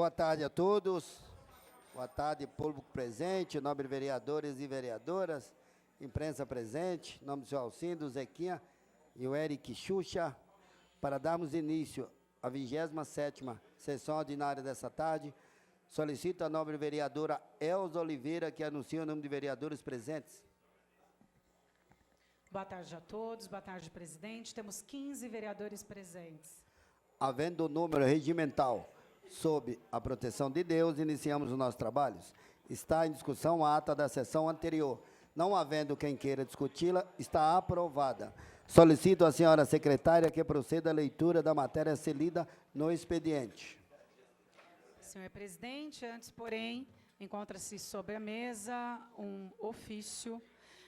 Boa tarde a todos. Boa tarde, público presente, nobres vereadores e vereadoras, imprensa presente, em nome do senhor Alcindo, Zequinha e o Eric Xuxa, para darmos início à 27ª sessão ordinária dessa tarde. Solicito a nobre vereadora Elza Oliveira que anuncie o nome de vereadores presentes. Boa tarde a todos, boa tarde, presidente. Temos 15 vereadores presentes. Havendo o número regimental sob a proteção de Deus, iniciamos os nossos trabalhos. Está em discussão a ata da sessão anterior. Não havendo quem queira discuti-la, está aprovada. Solicito à senhora secretária que proceda à leitura da matéria a ser lida no expediente. Senhor presidente, antes, porém, encontra-se sobre a mesa um ofício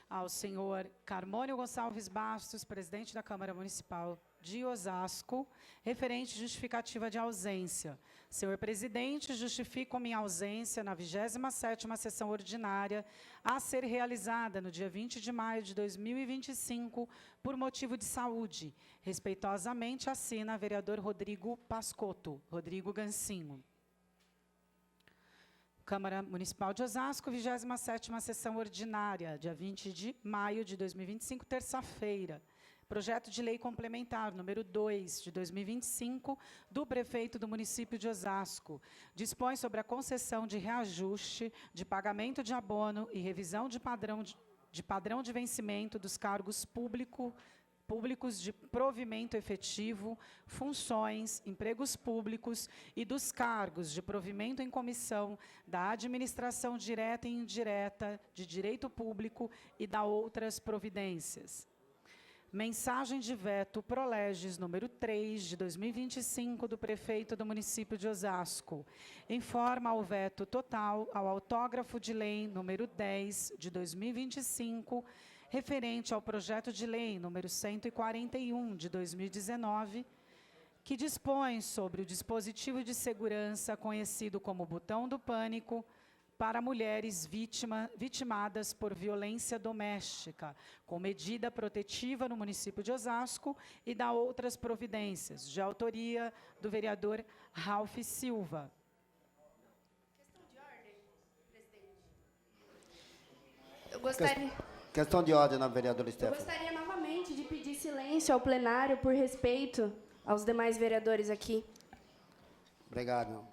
ao senhor Carmônio Gonçalves Bastos, presidente da Câmara Municipal de Osasco, referente justificativa de ausência. Senhor presidente, justifico minha ausência na 27ª sessão ordinária a ser realizada no dia 20 de maio de 2025 por motivo de saúde. Respeitosamente assina vereador Rodrigo Pascotto, Rodrigo Gancinho. Câmara Municipal de Osasco, 27ª sessão ordinária, dia 20 de maio de 2025, terça-feira. Projeto de lei complementar, número 2, de 2025, do prefeito do município de Osasco. Dispõe sobre a concessão de reajuste de pagamento de abono e revisão de padrão de vencimento dos cargos públicos de provimento efetivo, funções, empregos públicos e dos cargos de provimento em comissão da administração direta e indireta de direito público e da outras providências. Mensagem de veto pro legis número 3 de 2025 do prefeito do município de Osasco. Informa o veto total ao autógrafo de lei número 10 de 2025, referente ao projeto de lei número 141 de 2019, que dispõe sobre o dispositivo de segurança conhecido como botão do pânico para mulheres vitimadas por violência doméstica, com medida protetiva no município de Osasco e da outras providências, de autoria do vereador Ralph Silva. Questão de ordem, presidente. Eu gostaria... Questão de ordem, vereadora Eu Stephanie. gostaria novamente de pedir silêncio ao plenário por respeito aos demais vereadores aqui. Obrigado.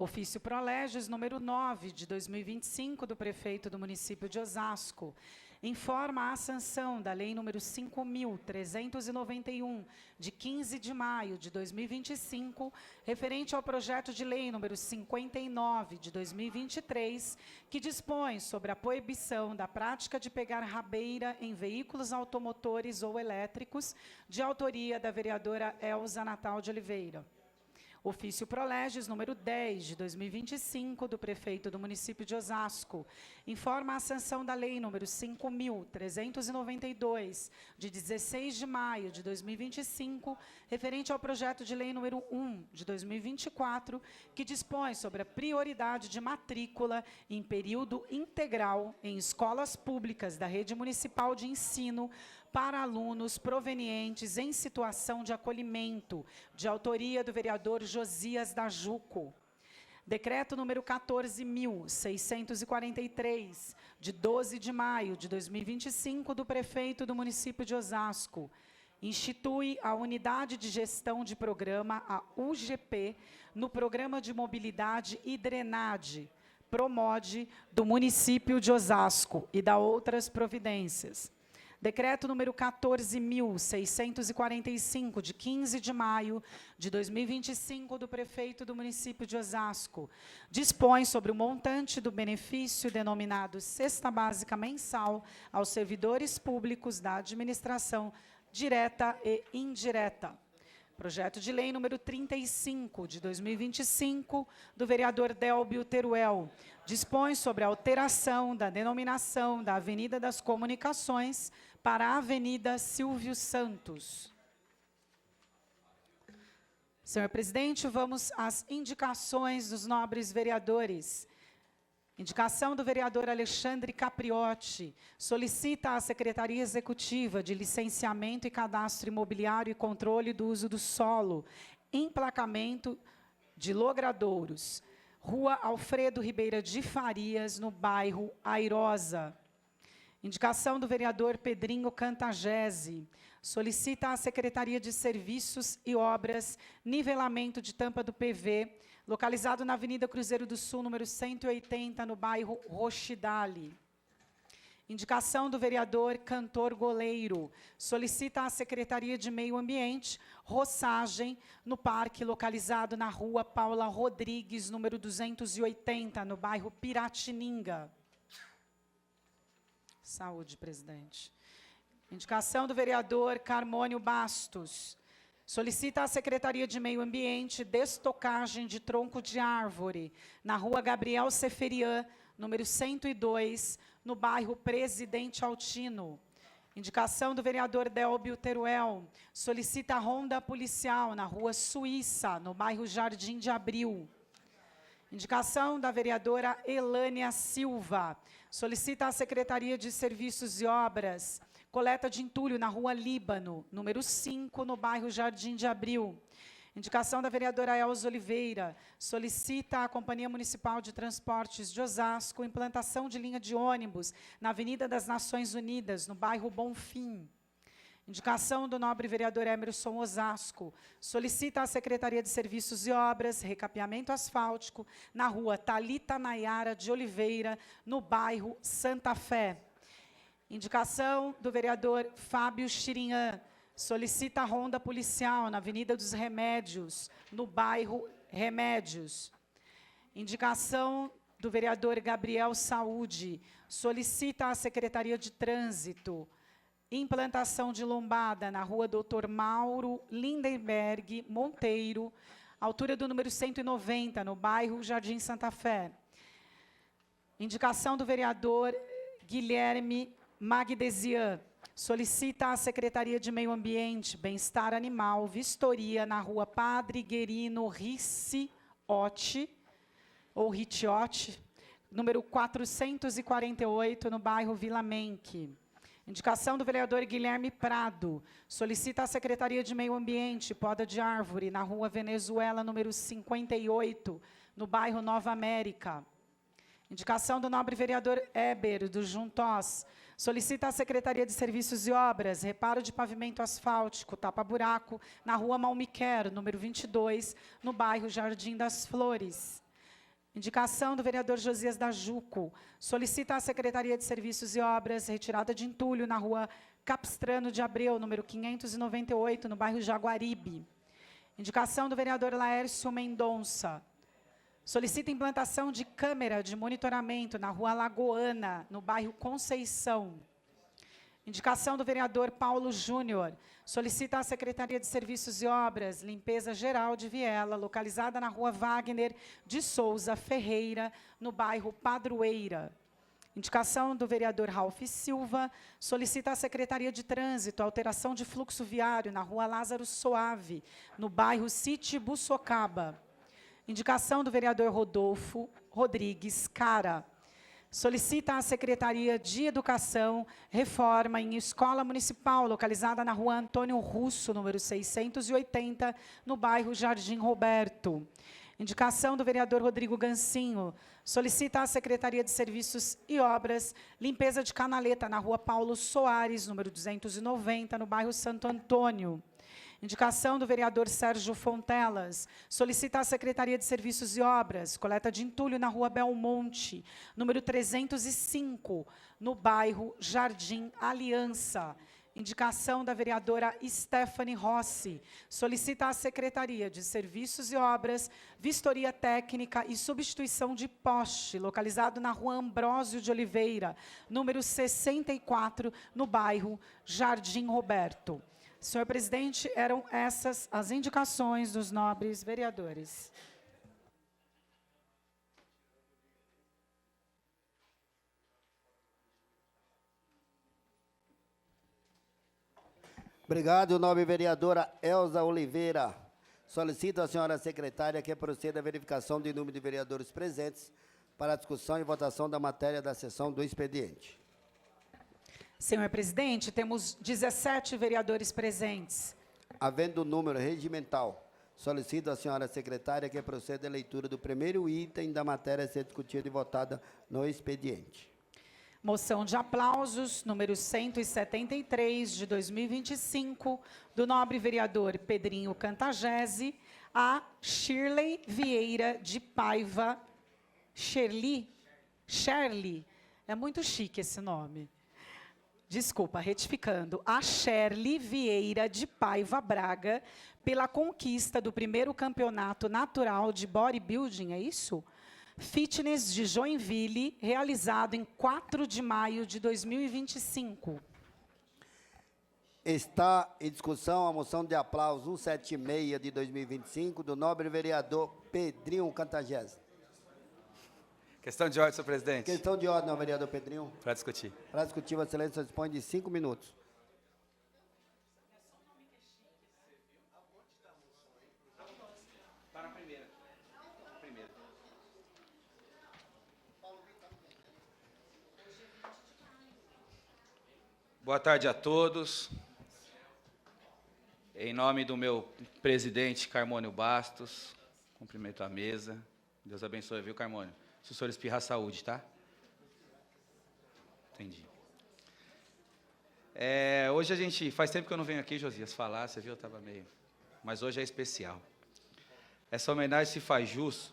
Ofício pro legis número 9 de 2025 do prefeito do município de Osasco. Informa a sanção da lei número 5.391 de 15 de maio de 2025, referente ao projeto de lei número 59 de 2023, que dispõe sobre a proibição da prática de pegar rabeira em veículos automotores ou elétricos, de autoria da vereadora Elza Natal de Oliveira. Ofício pro legis número 10 de 2025 do prefeito do município de Osasco. Informa a sanção da lei número 5.392 de 16 de maio de 2025, referente ao projeto de lei número 1 de 2024, que dispõe sobre a prioridade de matrícula em período integral em escolas públicas da rede municipal de ensino para alunos provenientes em situação de acolhimento, de autoria do vereador Josias da Juco. Decreto número 14.643, de 12 de maio de 2025, do prefeito do município de Osasco. Institui a Unidade de Gestão de Programa, a UGP, no Programa de Mobilidade e Drenagem, PROMOD, do município de Osasco e da outras providências. Decreto número 14.645, de 15 de maio de 2025, do prefeito do município de Osasco, dispõe sobre o montante do benefício denominado Cesta Básica Mensal aos servidores públicos da administração direta e indireta. Projeto de lei número 35, de 2025, do vereador Délbio Teruel, dispõe sobre a alteração da denominação da Avenida das Comunicações para a Avenida Silvio Santos. Senhor presidente, vamos às indicações dos nobres vereadores. Indicação do vereador Alexandre Capriotti. Solicita à Secretaria Executiva de Licenciamento e Cadastro Imobiliário e Controle do Uso do Solo, emplacamento de logradouros. Rua Alfredo Ribeira de Farias, no bairro Airosa. Indicação do vereador Pedrinho Cantagese. Solicita à Secretaria de Serviços e Obras nivelamento de tampa do PV, localizado na Avenida Cruzeiro do Sul, número 180, no bairro Rochidale. Indicação do vereador Cantor Goleiro. Solicita à Secretaria de Meio Ambiente roçagem no parque localizado na rua Paula Rodrigues, número 280, no bairro Piratininga. Saúde, presidente. Indicação do vereador Carmônio Bastos. Solicita à Secretaria de Meio Ambiente destocagem de tronco de árvore na rua Gabriel Seferian, número 102, no bairro Presidente Altino. Indicação do vereador Délbio Teruel. Solicita a ronda policial na rua Suíça, no bairro Jardim de Abril. Indicação da vereadora Elânia Silva. Solicita à Secretaria de Serviços e Obras coleta de entulho na rua Líbano, número 5, no bairro Jardim de Abril. Indicação da vereadora Elza Oliveira. Solicita à Companhia Municipal de Transportes de Osasco implantação de linha de ônibus na Avenida das Nações Unidas, no bairro Bonfim. Indicação do nobre vereador Emerson Osasco. Solicita à Secretaria de Serviços e Obras recapeamento asfáltico na rua Thalita Nayara de Oliveira, no bairro Santa Fé. Indicação do vereador Fábio Chirinhã. Solicita a ronda policial na Avenida dos Remédios, no bairro Remédios. Indicação do vereador Gabriel Saúde. Solicita à Secretaria de Trânsito implantação de lombada na rua Dr. Mauro Lindenberg Monteiro, altura do número 190, no bairro Jardim Santa Fé. Indicação do vereador Guilherme Magdesian. Solicita à Secretaria de Meio Ambiente, Bem-Estar Animal, vistoria na rua Padre Guerino Ricciotti, ou Ricciotti, número 448, no bairro Vila Menck. Indicação do vereador Guilherme Prado. Solicita à Secretaria de Meio Ambiente, poda de árvore, na rua Venezuela, número 58, no bairro Nova América. Indicação do nobre vereador Éber, do Juntós. Solicita à Secretaria de Serviços e Obras reparo de pavimento asfáltico, tapa-buraco, na rua Malmiquer, número 22, no bairro Jardim das Flores. Indicação do vereador Josias da Juco. Solicita à Secretaria de Serviços e Obras retirada de entulho na rua Capistrano de Abreu, número 598, no bairro Jaguaribe. Indicação do vereador Laércio Mendonça. Solicita implantação de câmera de monitoramento na rua Lagoana, no bairro Conceição. Indicação do vereador Paulo Júnior. Solicita à Secretaria de Serviços e Obras limpeza geral de viela, localizada na rua Wagner de Souza Ferreira, no bairro Padroeira. Indicação do vereador Ralph Silva. Solicita à Secretaria de Trânsito alteração de fluxo viário na rua Lázaro Soave, no bairro City Buçocaba. Indicação do vereador Rodolfo Rodrigues Cara. Solicita à Secretaria de Educação reforma em escola municipal localizada na rua Antônio Russo, número 680, no bairro Jardim Roberto. Indicação do vereador Rodrigo Gancinho. Solicita à Secretaria de Serviços e Obras limpeza de canaleta na rua Paulo Soares, número 290, no bairro Santo Antônio. Indicação do vereador Sérgio Fontelas. Solicita à Secretaria de Serviços e Obras coleta de entulho na rua Belmonte, número 305, no bairro Jardim Aliança. Indicação da vereadora Stephanie Rossi. Solicita à Secretaria de Serviços e Obras vistoria técnica e substituição de poste, localizado na rua Ambrósio de Oliveira, número 64, no bairro Jardim Roberto. Senhor presidente, eram essas as indicações dos nobres vereadores. Obrigado, nobre vereadora Elza Oliveira. Solicito à senhora secretária que proceda à verificação do número de vereadores presentes para a discussão e votação da matéria da sessão do expediente. Senhor presidente, temos 17 vereadores presentes. Havendo o número regimental Solicito à senhora secretária que proceda à leitura do primeiro item da matéria a ser discutida e votada no expediente. Moção de aplausos, número 173, de 2025, do nobre vereador Pedrinho Cantagese, a Shirley Vieira de Paiva, Shirley, é muito chique esse nome. Desculpa, retificando, a Shirley Vieira de Paiva Braga, pela conquista do primeiro campeonato natural de bodybuilding, é isso? Fitness de Joinville, realizado em 4 de maio de 2025. Está em discussão a moção de aplauso 176 de 2025 do nobre vereador Pedrinho Cantagese. Questão de ordem, senhor presidente. Questão de ordem, vereador Pedrinho. Para discutir. Para discutir, Vossa Excelência dispõe de 5 minutos. Para a primeira. Boa tarde a todos. Em nome do meu presidente, Carmônio Bastos, cumprimento a mesa. Deus abençoe, viu, Carmônio? Se o senhor espirrar, saúde, tá? Entendi. Hoje a gente... Faz tempo que eu não venho aqui, Josias, falar, você viu? Eu estava meio... Mas hoje é especial. Essa homenagem se faz jus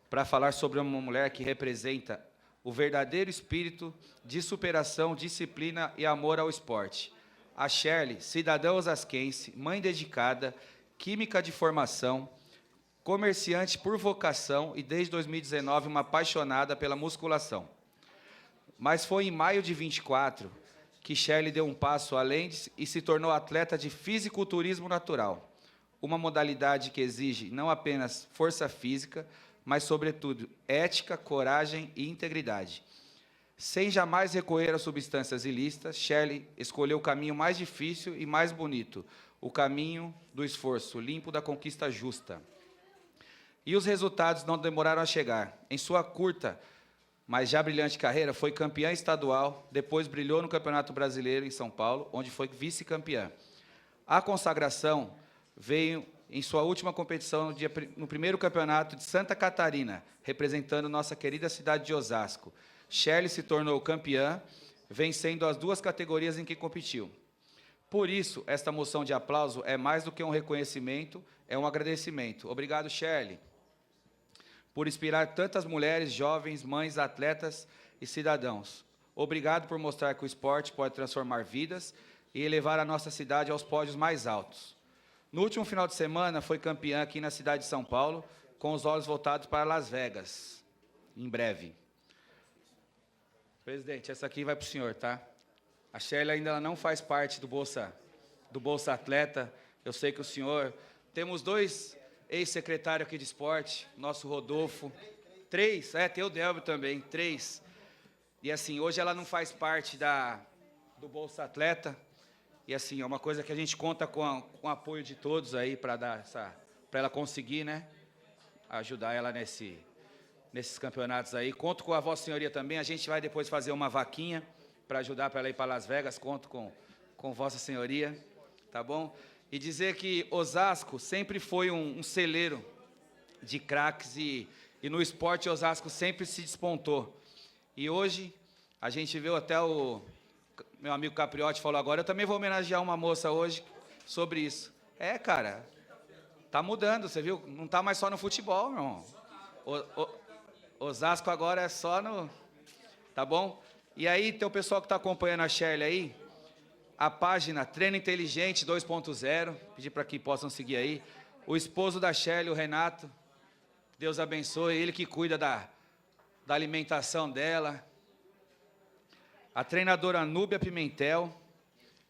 para falar sobre uma mulher que representa o verdadeiro espírito de superação, disciplina e amor ao esporte. A Shirley, cidadã osasquense, mãe dedicada, química de formação, comerciante por vocação e, desde 2019, uma apaixonada pela musculação. Mas foi em maio de 24 que Shirley deu um passo além e se tornou atleta de fisiculturismo natural, uma modalidade que exige não apenas força física, mas, sobretudo, ética, coragem e integridade. Sem jamais recorrer a substâncias ilícitas, Shirley escolheu o caminho mais difícil e mais bonito, o caminho do esforço, limpo da conquista justa. E os resultados não demoraram a chegar. Em sua curta, mas já brilhante carreira, foi campeã estadual, depois brilhou no Campeonato Brasileiro em São Paulo, onde foi vice-campeã. A consagração veio em sua última competição no primeiro campeonato de Santa Catarina, representando nossa querida cidade de Osasco. Shirley se tornou campeã, vencendo as 2 categorias em que competiu. Por isso, esta moção de aplauso é mais do que um reconhecimento, é um agradecimento. Obrigado, Shirley, por inspirar tantas mulheres, jovens, mães, atletas e cidadãos. Obrigado por mostrar que o esporte pode transformar vidas e elevar a nossa cidade aos pódios mais altos. No último final de semana, foi campeã aqui na cidade de São Paulo, com os olhos voltados para Las Vegas, em breve. Presidente, essa aqui vai para o senhor, tá? A Shirley ainda ela não faz parte do Bolsa Atleta. Eu sei que o senhor... Temos 2 ex-secretários aqui de esporte, nosso Rodolfo. 3, tem o Delvio também, 3. E assim, hoje ela não faz parte do Bolsa Atleta. E assim, é uma coisa que a gente conta com o apoio de todos aí para ela conseguir, né? Ajudar ela nesses campeonatos aí. Conto com a Vossa Senhoria também. A gente vai depois fazer uma vaquinha para ajudar para ela ir para Las Vegas. Conto com Vossa Senhoria, tá bom? E dizer que Osasco sempre foi um celeiro de craques e no esporte Osasco sempre se despontou. E hoje a gente viu até o meu amigo Capriotti falou agora, eu também vou homenagear uma moça hoje sobre isso. Cara, tá mudando, você viu? Não tá mais só no futebol, meu irmão. Osasco agora é só no... Tá bom? E aí, tem o pessoal que está acompanhando a Shirley aí, a página Treino Inteligente 2.0, pedir para que possam seguir aí. O esposo da Shirley, o Renato, Deus abençoe, ele que cuida da alimentação dela. A treinadora Núbia Pimentel,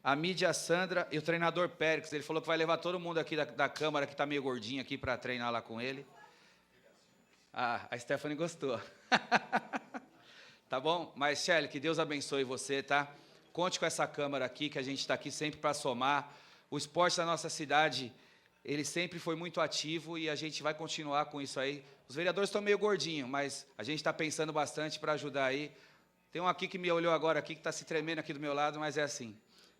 a Mídia Sandra e o treinador Périx. Ele falou que vai levar todo mundo aqui da Câmara, que está meio gordinho aqui, para treinar lá com ele. A Stephanie gostou. Tá bom? Mas, Shirley, que Deus abençoe você, tá? Conte com essa Câmara aqui, que a gente está aqui sempre para somar. O esporte da nossa cidade, ele sempre foi muito ativo e a gente vai continuar com isso aí. Os vereadores estão meio gordinhos, mas a gente está pensando bastante para ajudar aí. Tem um aqui que me olhou agora aqui, que está se tremendo aqui do meu lado, mas é assim.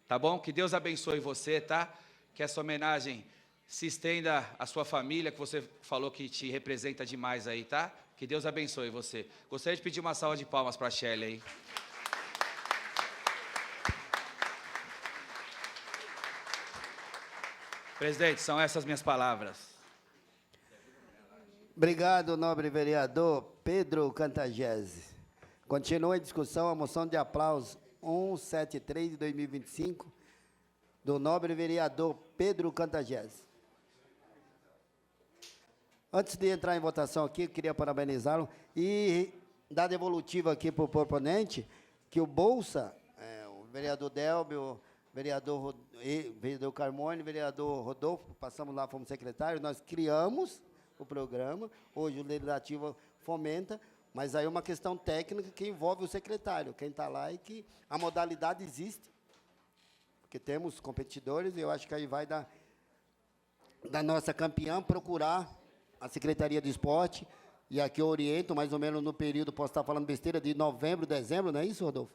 Tá bom? Que Deus abençoe você, tá? Que essa homenagem se estenda à sua família, que você falou que te representa demais aí, tá? Que Deus abençoe você. Gostaria de pedir uma salva de palmas para a Shelly aí. Presidente, são essas minhas palavras. Obrigado, nobre vereador Pedro Cantagese. Continua em discussão a moção de aplauso 173 de 2025 do nobre vereador Pedro Cantagese. Antes de entrar em votação aqui, eu queria parabenizá-lo e dar devolutiva aqui para o proponente que o Bolsa, o vereador Délbio, vereador Carmone, vereador Rodolfo, passamos lá, fomos secretários, nós criamos o programa, hoje o Legislativo fomenta, mas aí é uma questão técnica que envolve o secretário, quem está lá, e que a modalidade existe, porque temos competidores, e eu acho que aí vai da nossa campeã procurar a Secretaria do Esporte, e aqui eu oriento, mais ou menos no período, posso estar falando besteira, de novembro, dezembro, não é isso, Rodolfo?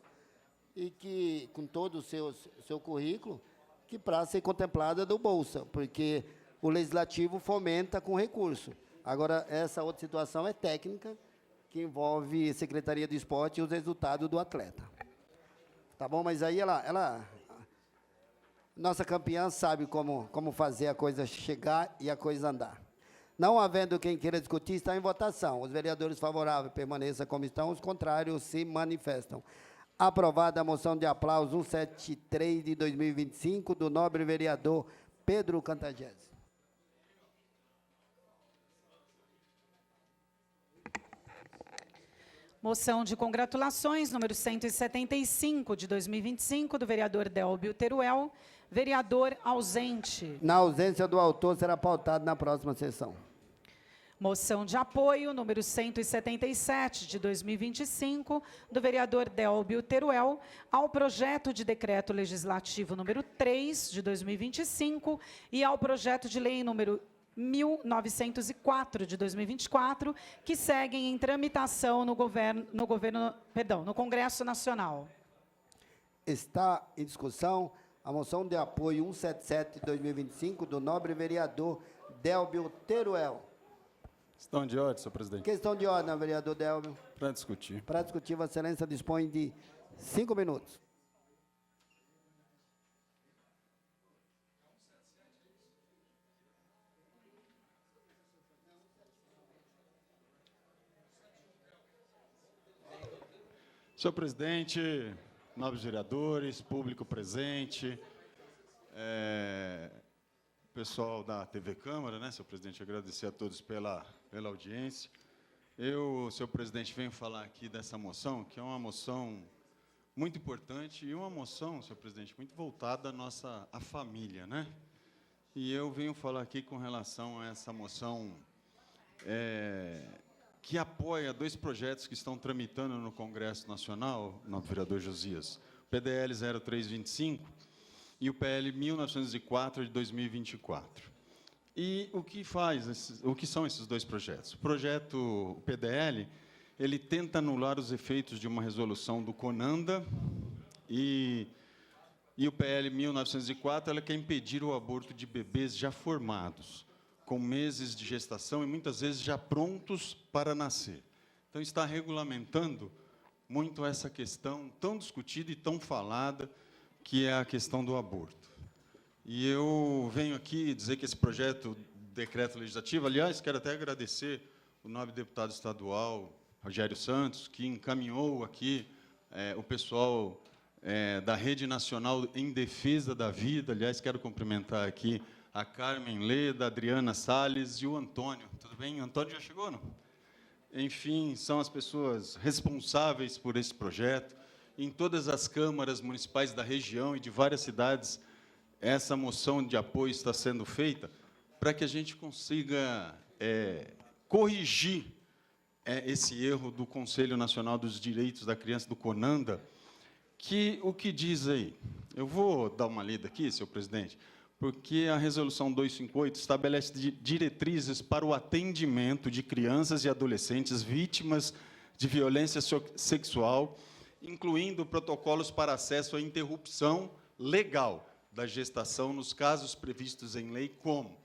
E que, com todo o seu currículo, que para ser contemplada do Bolsa, porque o Legislativo fomenta com recurso. Agora, essa outra situação é técnica, que envolve Secretaria do Esporte e os resultados do atleta. Tá bom? Mas aí nossa campeã sabe como fazer a coisa chegar e a coisa andar. Não havendo quem queira discutir, está em votação. Os vereadores favoráveis permaneçam como estão, os contrários se manifestam. Aprovada a moção de aplauso 173 de 2025 do nobre vereador Pedro Cantagese. Moção de congratulações, número 175 de 2025, do vereador Délbio Teruel, vereador ausente. Na ausência do autor, será pautado na próxima sessão. Moção de apoio, número 177 de 2025, do vereador Délbio Teruel, ao projeto de decreto legislativo número 3 de 2025 e ao projeto de lei número 1904 de 2024, que seguem em tramitação no Congresso Nacional. Está em discussão a moção de apoio 177 de 2025 do nobre vereador Délbio Teruel. Questão de ordem, senhor presidente. Questão de ordem, vereador Délbio. Para discutir. Para discutir, Vossa Excelência dispõe de 5 minutos. Senhor presidente, nobres vereadores, público presente, pessoal da TV Câmara, né, senhor presidente, agradecer a todos pela audiência. Eu, senhor presidente, venho falar aqui dessa moção, que é uma moção muito importante e uma moção, senhor presidente, muito voltada à família, né? E eu venho falar aqui com relação a essa moção que apoia 2 projetos que estão tramitando no Congresso Nacional, nobre vereador Josias, o PDL 0325 e o PL 1904 de 2024. E o que são esses 2 projetos? O PDL, ele tenta anular os efeitos de uma resolução do CONANDA e o PL 1904, ela quer impedir o aborto de bebês já formados, com meses de gestação e muitas vezes já prontos para nascer. Então, está regulamentando muito essa questão tão discutida e tão falada, que é a questão do aborto. E eu venho aqui dizer que esse projeto de decreto legislativo, aliás, quero até agradecer o nobre deputado estadual, Rogério Santos, que encaminhou aqui o pessoal da Rede Nacional em Defesa da Vida. Aliás, quero cumprimentar aqui a Carmen Leda, a Adriana Salles e o Antônio. Tudo bem? O Antônio já chegou, não? Enfim, são as pessoas responsáveis por esse projeto. Em todas as câmaras municipais da região e de várias cidades, essa moção de apoio está sendo feita para que a gente consiga corrigir esse erro do Conselho Nacional dos Direitos da Criança, do CONANDA, que o que diz aí? Eu vou dar uma lida aqui, senhor presidente, porque a Resolução 258 estabelece diretrizes para o atendimento de crianças e adolescentes vítimas de violência sexual, incluindo protocolos para acesso à interrupção legal da gestação nos casos previstos em lei, como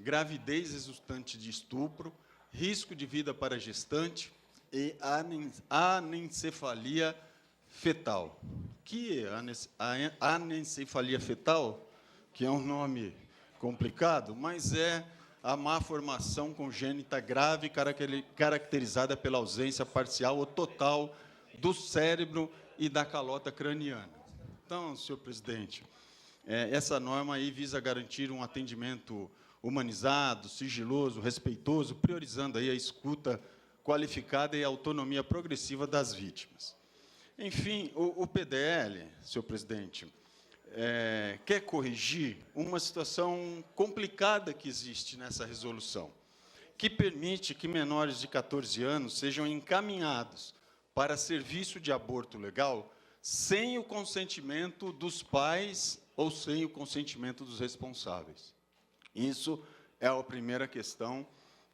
gravidez resultante de estupro, risco de vida para gestante e anencefalia fetal. Que a anencefalia fetal, que é um nome complicado, mas é a má formação congênita grave caracterizada pela ausência parcial ou total do cérebro e da calota craniana. Então, senhor presidente, essa norma aí visa garantir um atendimento humanizado, sigiloso, respeitoso, priorizando aí a escuta qualificada e a autonomia progressiva das vítimas. Enfim, o PDL, senhor presidente, quer corrigir uma situação complicada que existe nessa resolução, que permite que menores de 14 anos sejam encaminhados para serviço de aborto legal sem o consentimento dos pais ou sem o consentimento dos responsáveis. Isso é a primeira questão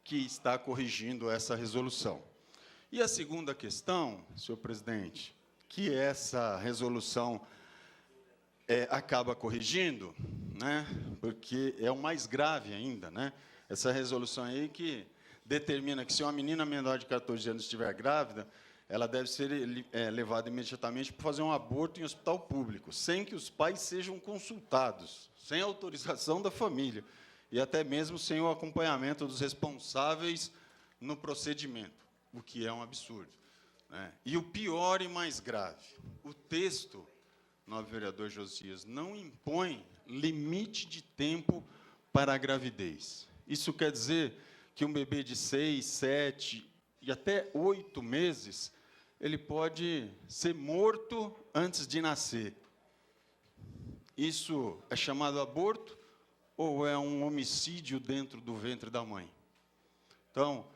que está corrigindo essa resolução. E a segunda questão, senhor presidente, que essa resolução acaba corrigindo, né, porque é o mais grave ainda, né, essa resolução aí que determina que se uma menina menor de 14 anos estiver grávida, ela deve ser levada imediatamente para fazer um aborto em hospital público, sem que os pais sejam consultados, sem autorização da família, e até mesmo sem o acompanhamento dos responsáveis no procedimento, o que é um absurdo, né? E o pior e mais grave, o texto, nobre vereador Josias, não impõe limite de tempo para a gravidez. Isso quer dizer que um bebê de 6, 7 e até 8 meses, ele pode ser morto antes de nascer. Isso é chamado aborto ou é um homicídio dentro do ventre da mãe? Então,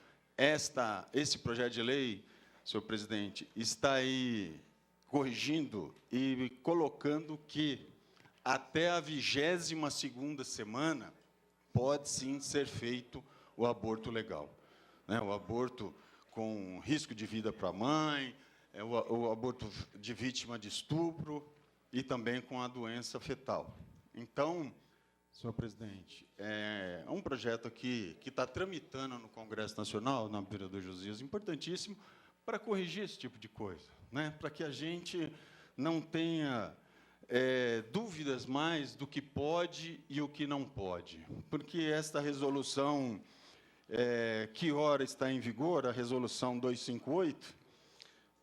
esse projeto de lei, senhor presidente, está aí corrigindo e colocando que até a 22ª semana pode sim ser feito o aborto legal, né? O aborto com risco de vida para a mãe, o aborto de vítima de estupro e também com a doença fetal. Então, senhor presidente, é um projeto aqui que está tramitando no Congresso Nacional, na vereador Josias, importantíssimo para corrigir esse tipo de coisa, né? Para que a gente não tenha dúvidas mais do que pode e o que não pode. Porque esta resolução, que ora está em vigor, a resolução 258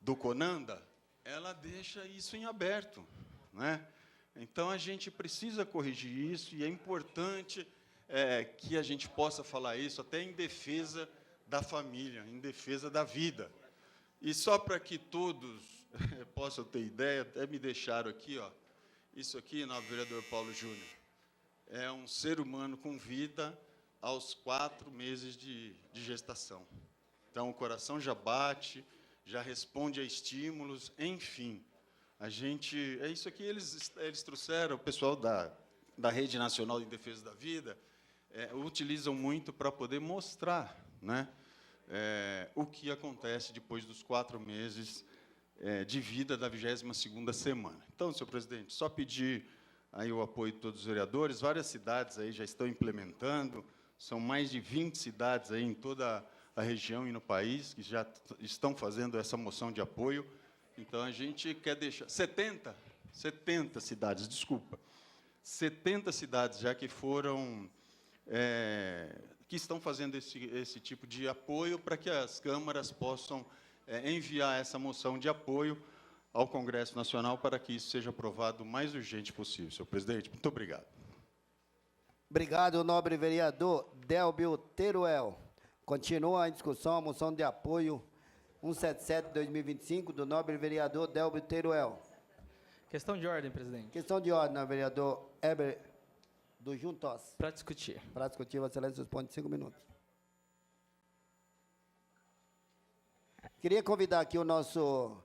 do CONANDA, ela deixa isso em aberto, né? Então, a gente precisa corrigir isso, e é importante que a gente possa falar isso até em defesa da família, em defesa da vida. E só para que todos possam ter ideia, até me deixaram aqui, ó, isso aqui, nobre vereador Paulo Júnior, é um ser humano com vida aos 4 meses de gestação. Então, o coração já bate, já responde a estímulos, enfim. A gente, isso aqui eles trouxeram, o pessoal da Rede Nacional de Defesa da Vida, utilizam muito para poder mostrar, né, o que acontece depois dos 4 meses de vida da 22ª semana. Então, senhor presidente, só pedir aí o apoio de todos os vereadores, várias cidades aí já estão implementando, são mais de 20 cidades aí em toda a região e no país que já estão fazendo essa moção de apoio. Então, a gente quer deixar... 70 cidades, desculpa. 70 cidades já que foram... que estão fazendo esse tipo de apoio para que as câmaras possam enviar essa moção de apoio ao Congresso Nacional para que isso seja aprovado o mais urgente possível. Senhor presidente, muito obrigado. Obrigado, nobre vereador Delbio Teruel. Continua a discussão, a moção de apoio 177/2025, do nobre vereador Delbio Teruel. Questão de ordem, presidente. Questão de ordem, vereador Heber do Juntos. Para discutir. Para discutir, Vossa Excelência responde 5 minutos. Queria convidar aqui o nosso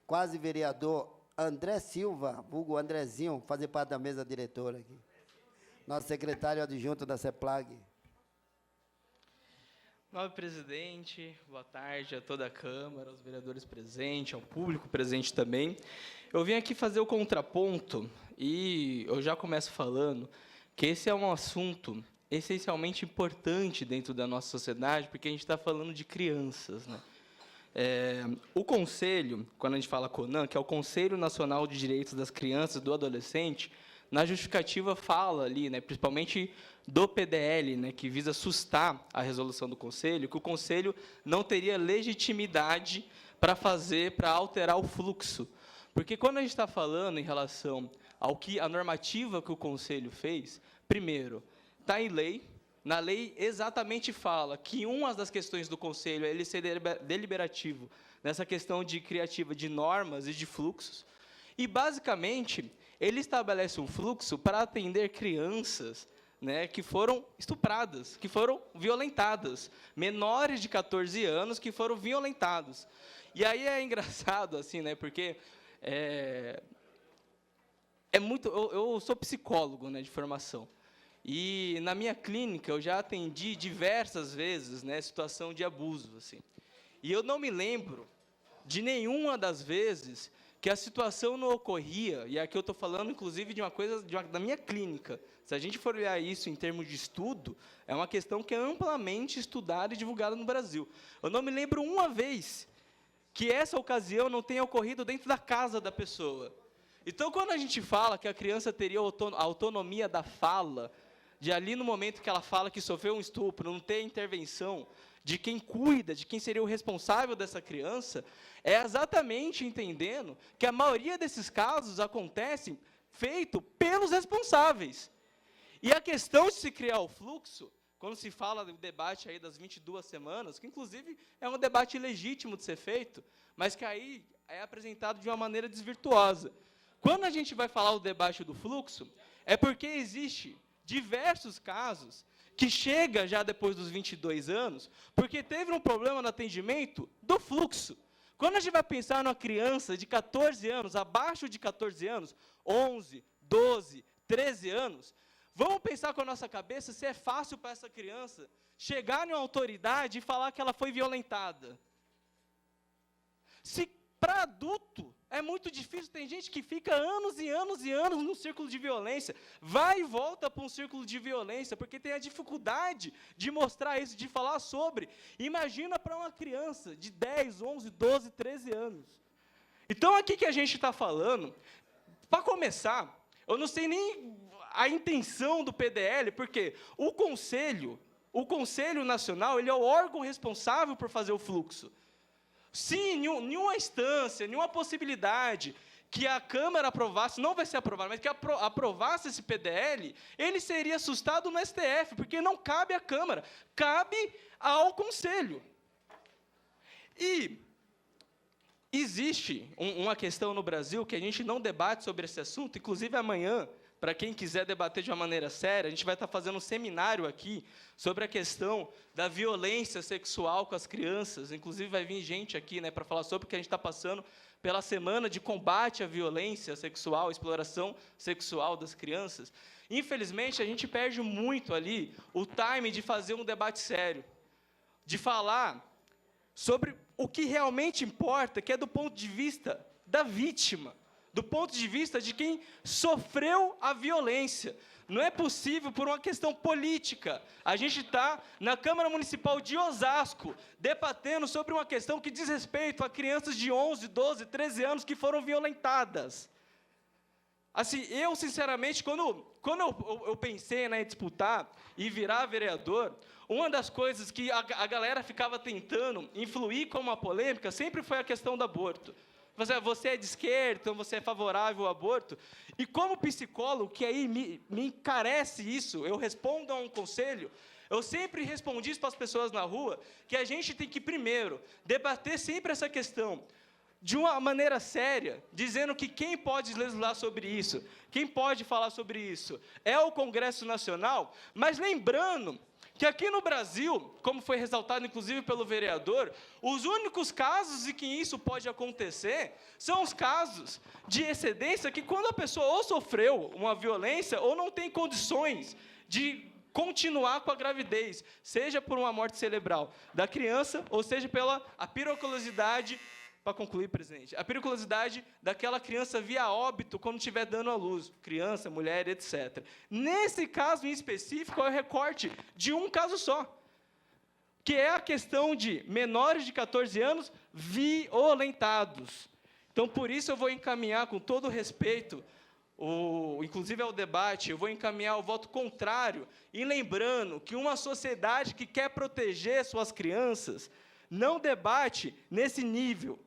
quase vereador André Silva, vulgo Andrezinho, fazer parte da mesa diretora aqui. Nosso secretário adjunto da CEPLAG. Nobre presidente, boa tarde a toda a Câmara, aos vereadores presentes, ao público presente também. Eu vim aqui fazer o contraponto e eu já começo falando que esse é um assunto essencialmente importante dentro da nossa sociedade, porque a gente está falando de crianças, né? O Conselho, quando a gente fala CONAN, que é o Conselho Nacional de Direitos das Crianças e do Adolescente, na justificativa fala ali, né, principalmente do PDL, né, que visa sustar a resolução do Conselho, que o Conselho não teria legitimidade para alterar o fluxo. Porque quando a gente está falando em relação à normativa que o Conselho fez, primeiro, está em lei. Na lei exatamente fala que uma das questões do Conselho é ele ser deliberativo nessa questão de criativa de normas e de fluxos. E, basicamente, ele estabelece um fluxo para atender crianças, né, que foram estupradas, que foram violentadas, menores de 14 anos que foram violentados. E aí é engraçado, assim, né, porque eu sou psicólogo, né, de formação. E, na minha clínica, eu já atendi diversas vezes, né, situação de abuso, assim. E eu não me lembro de nenhuma das vezes que a situação não ocorria, e aqui eu estou falando, inclusive, de uma coisa da minha clínica. Se a gente for olhar isso em termos de estudo, é uma questão que é amplamente estudada e divulgada no Brasil. Eu não me lembro uma vez que essa ocasião não tenha ocorrido dentro da casa da pessoa. Então, quando a gente fala que a criança teria a autonomia da fala, de ali no momento que ela fala que sofreu um estupro, não ter intervenção de quem cuida, de quem seria o responsável dessa criança, é exatamente entendendo que a maioria desses casos acontecem feito pelos responsáveis. E a questão de se criar o fluxo, quando se fala do debate aí das 22 semanas, que inclusive é um debate legítimo de ser feito, mas que aí é apresentado de uma maneira desvirtuosa. Quando a gente vai falar o debate do fluxo, é porque existe diversos casos que chega já depois dos 22 anos, porque teve um problema no atendimento do fluxo. Quando a gente vai pensar numa criança de 14 anos, abaixo de 14 anos, 11, 12, 13 anos, vamos pensar com a nossa cabeça se é fácil para essa criança chegar em uma autoridade e falar que ela foi violentada. Se para adulto é muito difícil, tem gente que fica anos e anos e anos num círculo de violência, vai e volta para um círculo de violência, porque tem a dificuldade de mostrar isso, de falar sobre. Imagina para uma criança de 10, 11, 12, 13 anos. Então, aqui que a gente está falando, para começar, eu não sei nem a intenção do PDL, porque o Conselho Nacional, ele é o órgão responsável por fazer o fluxo. Se nenhuma instância, nenhuma possibilidade que a Câmara aprovasse, não vai ser aprovado, mas que aprovasse esse PDL, ele seria assustado no STF, porque não cabe à Câmara, cabe ao Conselho. E existe uma questão no Brasil que a gente não debate sobre esse assunto, inclusive amanhã, para quem quiser debater de uma maneira séria, a gente vai estar fazendo um seminário aqui sobre a questão da violência sexual com as crianças. Inclusive, vai vir gente aqui, né, para falar sobre o que a gente está passando pela semana de combate à violência sexual, exploração sexual das crianças. Infelizmente, a gente perde muito ali o time de fazer um debate sério, de falar sobre o que realmente importa, que é do ponto de vista da vítima, do ponto de vista de quem sofreu a violência. Não é possível por uma questão política. A gente está na Câmara Municipal de Osasco, debatendo sobre uma questão que diz respeito a crianças de 11, 12, 13 anos que foram violentadas. Assim, eu, sinceramente, quando eu pensei, né, em disputar e virar vereador, uma das coisas que a galera ficava tentando influir como uma polêmica sempre foi a questão do aborto. Você é de esquerda, então você é favorável ao aborto. E como psicólogo, que aí me encarece isso, eu respondo a um conselho, eu sempre respondi isso para as pessoas na rua, que a gente tem que, primeiro, debater sempre essa questão de uma maneira séria, dizendo que quem pode legislar sobre isso, quem pode falar sobre isso, é o Congresso Nacional, mas lembrando que aqui no Brasil, como foi ressaltado inclusive pelo vereador, os únicos casos em que isso pode acontecer são os casos de excedência que quando a pessoa ou sofreu uma violência ou não tem condições de continuar com a gravidez, seja por uma morte cerebral da criança ou seja pela a periculosidade para concluir, presidente, a periculosidade daquela criança via óbito quando estiver dando à luz, criança, mulher, etc. Nesse caso em específico, é o recorte de um caso só, que é a questão de menores de 14 anos violentados. Então, por isso, eu vou encaminhar, com todo o respeito, inclusive ao debate, eu vou encaminhar o voto contrário, e lembrando que uma sociedade que quer proteger suas crianças não debate nesse nível.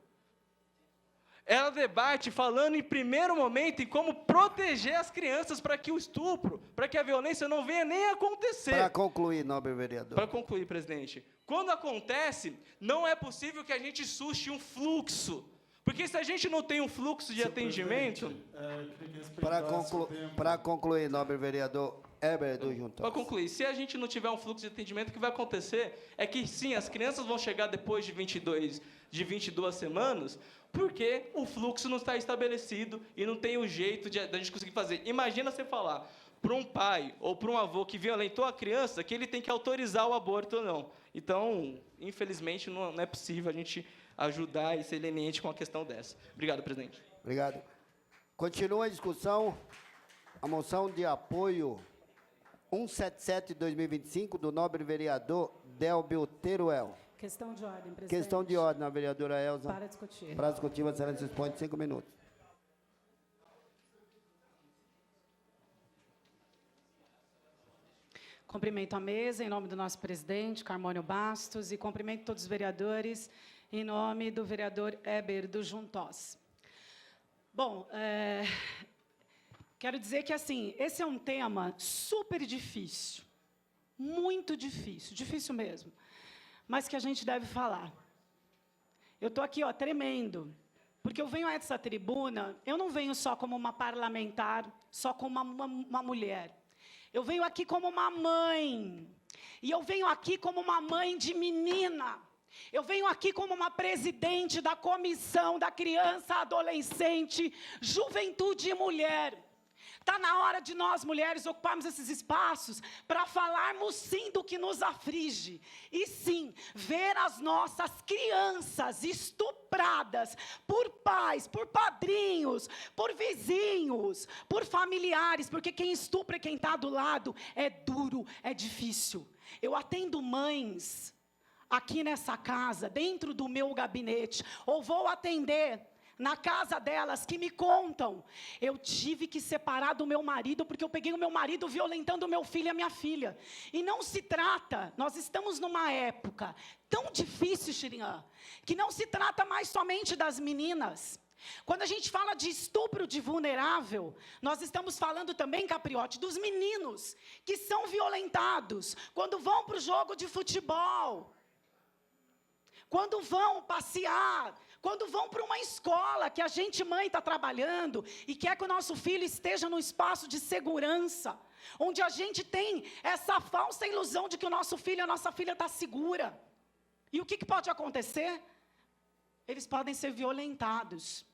Ela debate falando, em primeiro momento, em como proteger as crianças para que o estupro, para que a violência não venha nem acontecer. Para concluir, nobre vereador. Para concluir, presidente. Quando acontece, não é possível que a gente suste um fluxo. Porque se a gente não tem um fluxo de atendimento... Para concluir, nobre vereador Heber do Juntos. Para concluir, se a gente não tiver um fluxo de atendimento, o que vai acontecer é que, sim, as crianças vão chegar depois de 22 semanas, porque o fluxo não está estabelecido e não tem o jeito de a gente conseguir fazer. Imagina você falar para um pai ou para um avô que violentou a criança que ele tem que autorizar o aborto ou não. Então, infelizmente, não é possível a gente ajudar e ser leniente com uma questão dessa. Obrigado, presidente. Obrigado. Continua a discussão. A moção de apoio 177 de 2025 do nobre vereador Delbio Teruel. Questão de ordem, presidente. Questão de ordem, a vereadora Elza. Para discutir. Para discutir, a excelência dispõe de 5 minutos. Cumprimento a mesa, em nome do nosso presidente, Carmônio Bastos, e cumprimento todos os vereadores, em nome do vereador Heber do Juntos. Bom, quero dizer que, assim, esse é um tema super difícil, muito difícil, difícil mesmo, mas que a gente deve falar. Eu estou aqui, ó, tremendo, porque eu venho a essa tribuna, eu não venho só como uma parlamentar, só como uma mulher. Eu venho aqui como uma mãe, e eu venho aqui como uma mãe de menina. Eu venho aqui como uma presidente da Comissão da Criança, Adolescente, Juventude e Mulher. Está na hora de nós, mulheres, ocuparmos esses espaços para falarmos, sim, do que nos aflige. E, sim, ver as nossas crianças estupradas por pais, por padrinhos, por vizinhos, por familiares, porque quem estupra e quem está do lado é duro, é difícil. Eu atendo mães aqui nessa casa, dentro do meu gabinete, ou vou atender na casa delas, que me contam, eu tive que separar do meu marido, porque eu peguei o meu marido violentando o meu filho e a minha filha. E não se trata, nós estamos numa época tão difícil, Xirian, que não se trata mais somente das meninas. Quando a gente fala de estupro de vulnerável, nós estamos falando também, Capriotti, dos meninos que são violentados quando vão para o jogo de futebol, quando vão passear, quando vão para uma escola que a gente, mãe, está trabalhando e quer que o nosso filho esteja num espaço de segurança, onde a gente tem essa falsa ilusão de que o nosso filho e a nossa filha está segura. E o que pode acontecer? Eles podem ser violentados.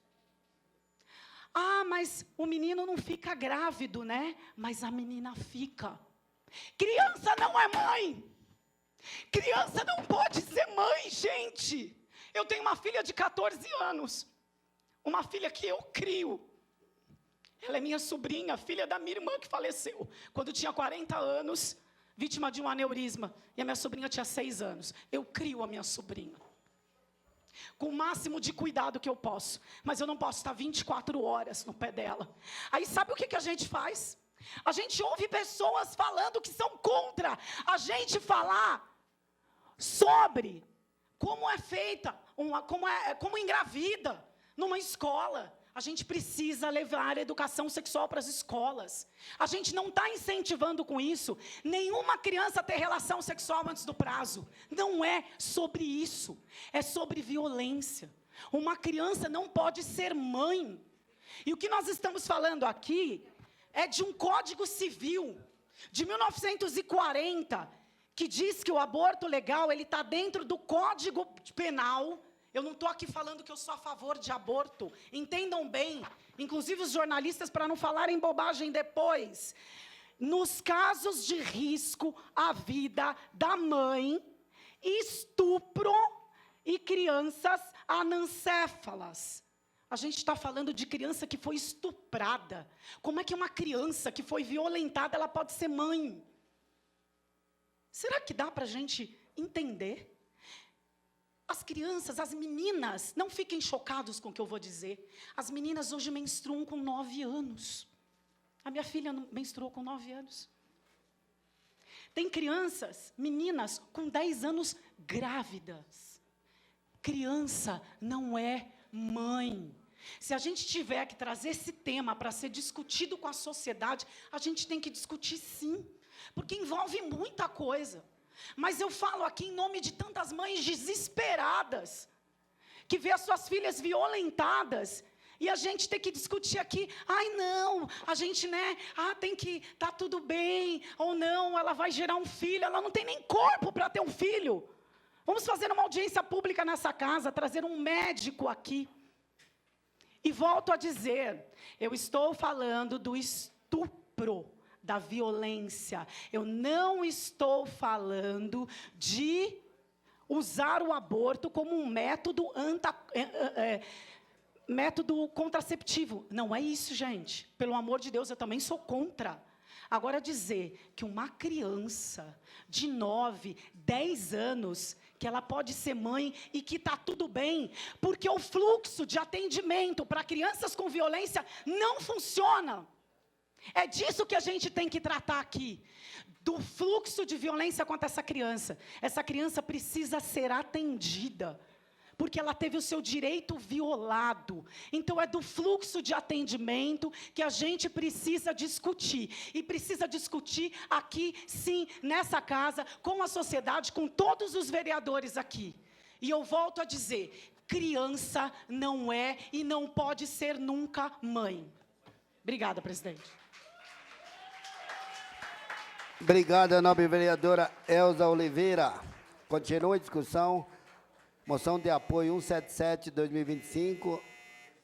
Ah, mas o menino não fica grávido, né? Mas a menina fica. Criança não é mãe. Criança não pode ser mãe, gente. Eu tenho uma filha de 14 anos, uma filha que eu crio. Ela é minha sobrinha, filha da minha irmã que faleceu quando tinha 40 anos, vítima de um aneurisma, e a minha sobrinha tinha 6 anos. Eu crio a minha sobrinha, com o máximo de cuidado que eu posso, mas eu não posso estar 24 horas no pé dela. Aí sabe o que a gente faz? A gente ouve pessoas falando que são contra a gente falar sobre como é feita, como engravida numa escola. A gente precisa levar a educação sexual para as escolas. A gente não está incentivando com isso nenhuma criança a ter relação sexual antes do prazo. Não é sobre isso. É sobre violência. Uma criança não pode ser mãe. E o que nós estamos falando aqui é de um Código Civil de 1940, que diz que o aborto legal ele está dentro do Código Penal. Eu não estou aqui falando que eu sou a favor de aborto. Entendam bem, inclusive os jornalistas, para não falarem bobagem depois. Nos casos de risco à vida da mãe, estupro e crianças anencéfalas. A gente está falando de criança que foi estuprada. Como é que uma criança que foi violentada, ela pode ser mãe? Será que dá para a gente entender? As crianças, as meninas, não fiquem chocados com o que eu vou dizer. As meninas hoje menstruam com 9 anos. A minha filha menstruou com 9 anos. Tem crianças, meninas, com 10 anos grávidas. Criança não é mãe. Se a gente tiver que trazer esse tema para ser discutido com a sociedade, a gente tem que discutir sim, porque envolve muita coisa. Mas eu falo aqui em nome de tantas mães desesperadas, que vê as suas filhas violentadas, e a gente tem que discutir aqui, ai não, a gente, tem que, tá tudo bem, ou não, ela vai gerar um filho, ela não tem nem corpo para ter um filho. Vamos fazer uma audiência pública nessa casa, trazer um médico aqui. E volto a dizer, eu estou falando do estupro, da violência. Eu não estou falando de usar o aborto como um método contraceptivo. Não é isso, gente. Pelo amor de Deus, eu também sou contra. Agora, dizer que uma criança de 9, 10 anos, que ela pode ser mãe e que está tudo bem, porque o fluxo de atendimento para crianças com violência não funciona. É disso que a gente tem que tratar aqui, do fluxo de violência contra essa criança. Essa criança precisa ser atendida, porque ela teve o seu direito violado. Então, é do fluxo de atendimento que a gente precisa discutir. E precisa discutir aqui, sim, nessa casa, com a sociedade, com todos os vereadores aqui. E eu volto a dizer, criança não é e não pode ser nunca mãe. Obrigada, presidente. Obrigado, nobre vereadora Elza Oliveira. Continua a discussão. Moção de apoio 177/2025,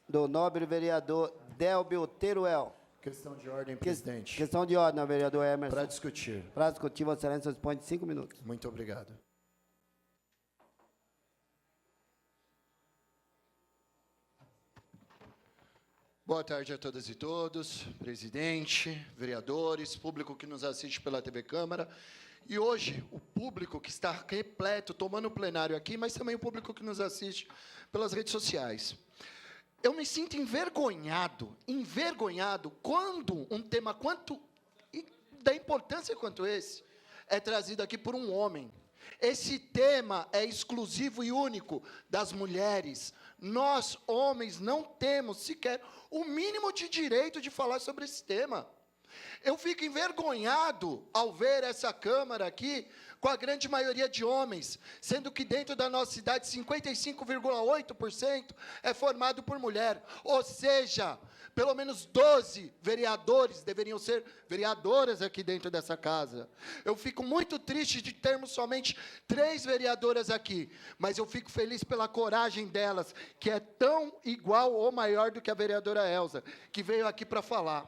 do nobre vereador Delbio Teruel. Questão de ordem, presidente. Questão de ordem, vereador Emerson. Para discutir. Para discutir, Vossa Excelência dispõe de 5 minutos. Muito obrigado. Boa tarde a todas e todos, presidente, vereadores, público que nos assiste pela TV Câmara. E hoje, o público que está repleto, tomando o plenário aqui, mas também o público que nos assiste pelas redes sociais. Eu me sinto envergonhado quando um tema da importância quanto esse é trazido aqui por um homem. Esse tema é exclusivo e único das mulheres. Nós, homens, não temos sequer o mínimo de direito de falar sobre esse tema. Eu fico envergonhado ao ver essa Câmara aqui com a grande maioria de homens, sendo que dentro da nossa cidade 55,8% é formado por mulher. Ou seja, pelo menos 12 vereadores deveriam ser vereadoras aqui dentro dessa casa. Eu fico muito triste de termos somente 3 vereadoras aqui, mas eu fico feliz pela coragem delas, que é tão igual ou maior do que a vereadora Elza, que veio aqui para falar.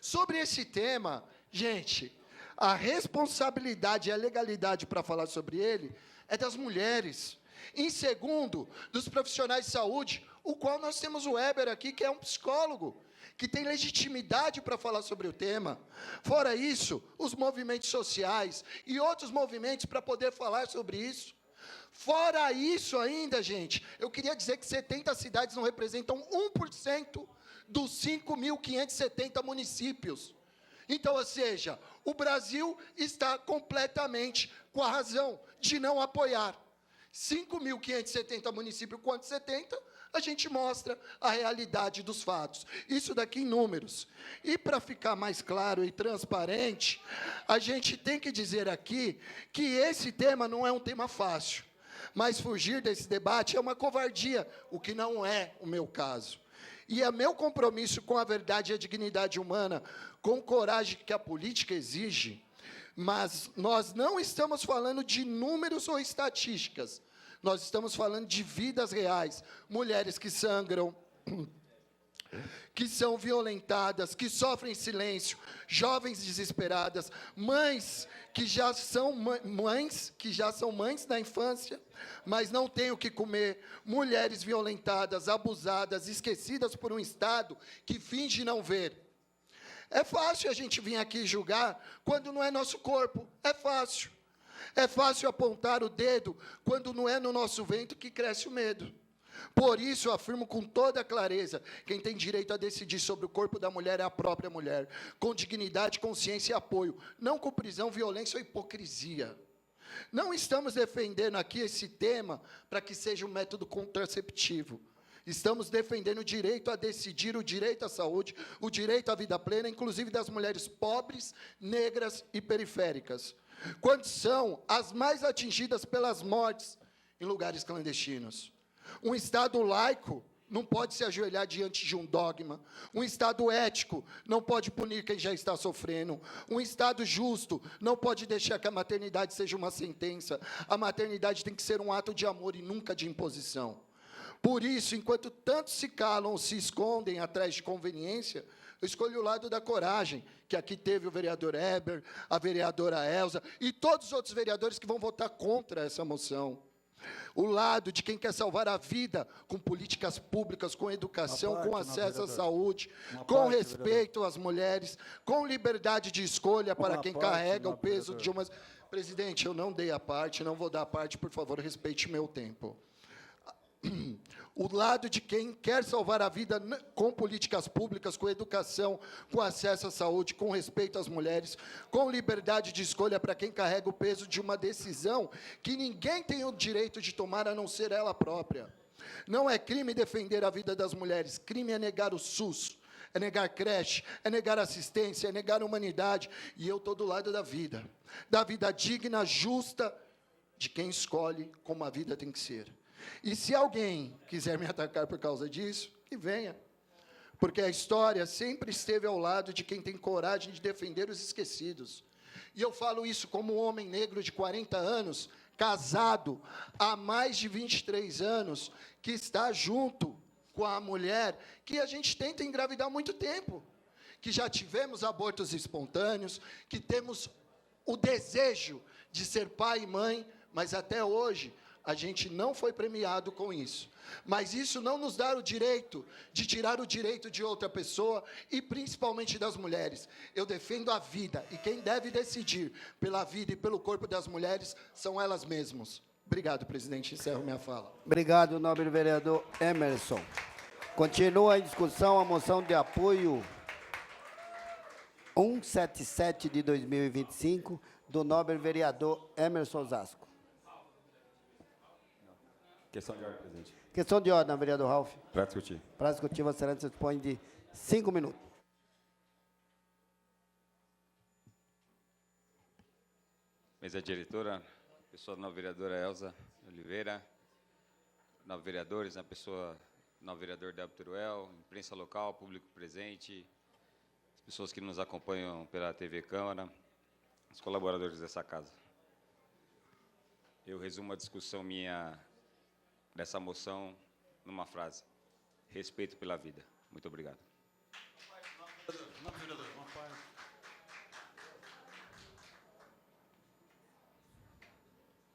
Sobre esse tema, gente, a responsabilidade e a legalidade para falar sobre ele é das mulheres. Em segundo, dos profissionais de saúde, o qual nós temos o Weber aqui, que é um psicólogo, que tem legitimidade para falar sobre o tema. Fora isso, os movimentos sociais e outros movimentos para poder falar sobre isso. Fora isso ainda, gente, eu queria dizer que 70 cidades não representam 1% dos 5.570 municípios. Então, ou seja, o Brasil está completamente com a razão de não apoiar. 5.570 municípios, quanto 70, a gente mostra a realidade dos fatos. Isso daqui em números. E para ficar mais claro e transparente, a gente tem que dizer aqui que esse tema não é um tema fácil. Mas fugir desse debate é uma covardia, o que não é o meu caso. E é meu compromisso com a verdade e a dignidade humana, com coragem que a política exige, mas nós não estamos falando de números ou estatísticas, nós estamos falando de vidas reais, mulheres que sangram, que são violentadas, que sofrem silêncio, jovens desesperadas, mães que já são mães na infância, mas não têm o que comer, mulheres violentadas, abusadas, esquecidas por um Estado que finge não ver. É fácil a gente vir aqui julgar quando não é nosso corpo, é fácil. É fácil apontar o dedo quando não é no nosso ventre que cresce o medo. Por isso, eu afirmo com toda clareza, quem tem direito a decidir sobre o corpo da mulher é a própria mulher, com dignidade, consciência e apoio, não com prisão, violência ou hipocrisia. Não estamos defendendo aqui esse tema para que seja um método contraceptivo. Estamos defendendo o direito a decidir, o direito à saúde, o direito à vida plena, inclusive das mulheres pobres, negras e periféricas, quando são as mais atingidas pelas mortes em lugares clandestinos. Um Estado laico não pode se ajoelhar diante de um dogma. Um Estado ético não pode punir quem já está sofrendo. Um Estado justo não pode deixar que a maternidade seja uma sentença. A maternidade tem que ser um ato de amor e nunca de imposição. Por isso, enquanto tantos se calam ou se escondem atrás de conveniência, eu escolho o lado da coragem, que aqui teve o vereador Heber, a vereadora Elza e todos os outros vereadores que vão votar contra essa moção. O lado de quem quer salvar a vida com políticas públicas, com educação, com acesso à saúde, com respeito às mulheres, com liberdade de escolha para quem carrega o peso de uma... Presidente, eu não dei a parte, não vou dar a parte, por favor, respeite meu tempo. O lado de quem quer salvar a vida com políticas públicas, com educação, com acesso à saúde, com respeito às mulheres, com liberdade de escolha para quem carrega o peso de uma decisão que ninguém tem o direito de tomar a não ser ela própria. Não é crime defender a vida das mulheres, crime é negar o SUS, é negar creche, é negar assistência, é negar humanidade, e eu estou do lado da vida digna, justa, de quem escolhe como a vida tem que ser. E se alguém quiser me atacar por causa disso, que venha. Porque a história sempre esteve ao lado de quem tem coragem de defender os esquecidos. E eu falo isso como um homem negro de 40 anos, casado há mais de 23 anos, que está junto com a mulher que a gente tenta engravidar há muito tempo. Que já tivemos abortos espontâneos, que temos o desejo de ser pai e mãe, mas até hoje a gente não foi premiado com isso. Mas isso não nos dá o direito de tirar o direito de outra pessoa, e principalmente das mulheres. Eu defendo a vida, e quem deve decidir pela vida e pelo corpo das mulheres são elas mesmas. Obrigado, presidente. Encerro minha fala. Obrigado, nobre vereador Emerson. Continua em discussão a moção de apoio 177 de 2025, do nobre vereador Emerson Osasco. Questão de ordem, presidente. Questão de ordem, vereador Ralph. Para discutir. Para discutir, Vossa Excelência dispõe de 5 minutos. Mesa diretora, pessoa da nova vereadora Elza Oliveira, nove vereadores, na pessoa do novo vereador Débora Teruel, imprensa local, público presente, as pessoas que nos acompanham pela TV Câmara, os colaboradores dessa casa. Eu resumo a discussão minha dessa moção numa frase: respeito pela vida. Muito obrigado. Por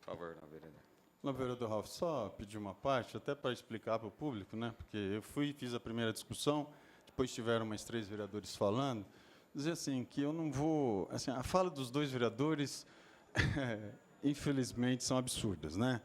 favor, não, vereador. Não, vereador Ralph, só pedir uma parte, até para explicar para o público, né? Porque eu fiz a primeira discussão, depois tiveram mais 3 vereadores falando, dizer assim, que eu não vou... Assim, a fala dos 2 vereadores, infelizmente, são absurdas, né?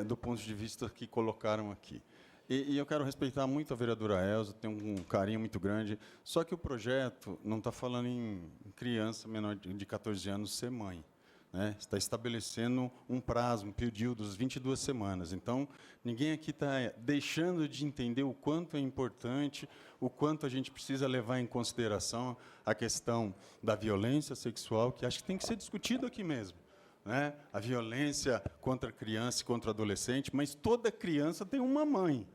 Do ponto de vista que colocaram aqui. E eu quero respeitar muito a vereadora Elza, tenho um carinho muito grande, só que o projeto não está falando em criança menor de 14 anos ser mãe, né? Está estabelecendo um prazo, um período de 22 semanas. Então, ninguém aqui está deixando de entender o quanto é importante, o quanto a gente precisa levar em consideração a questão da violência sexual, que acho que tem que ser discutido aqui mesmo. Né? A violência contra a criança e contra o adolescente, mas toda criança tem uma mãe.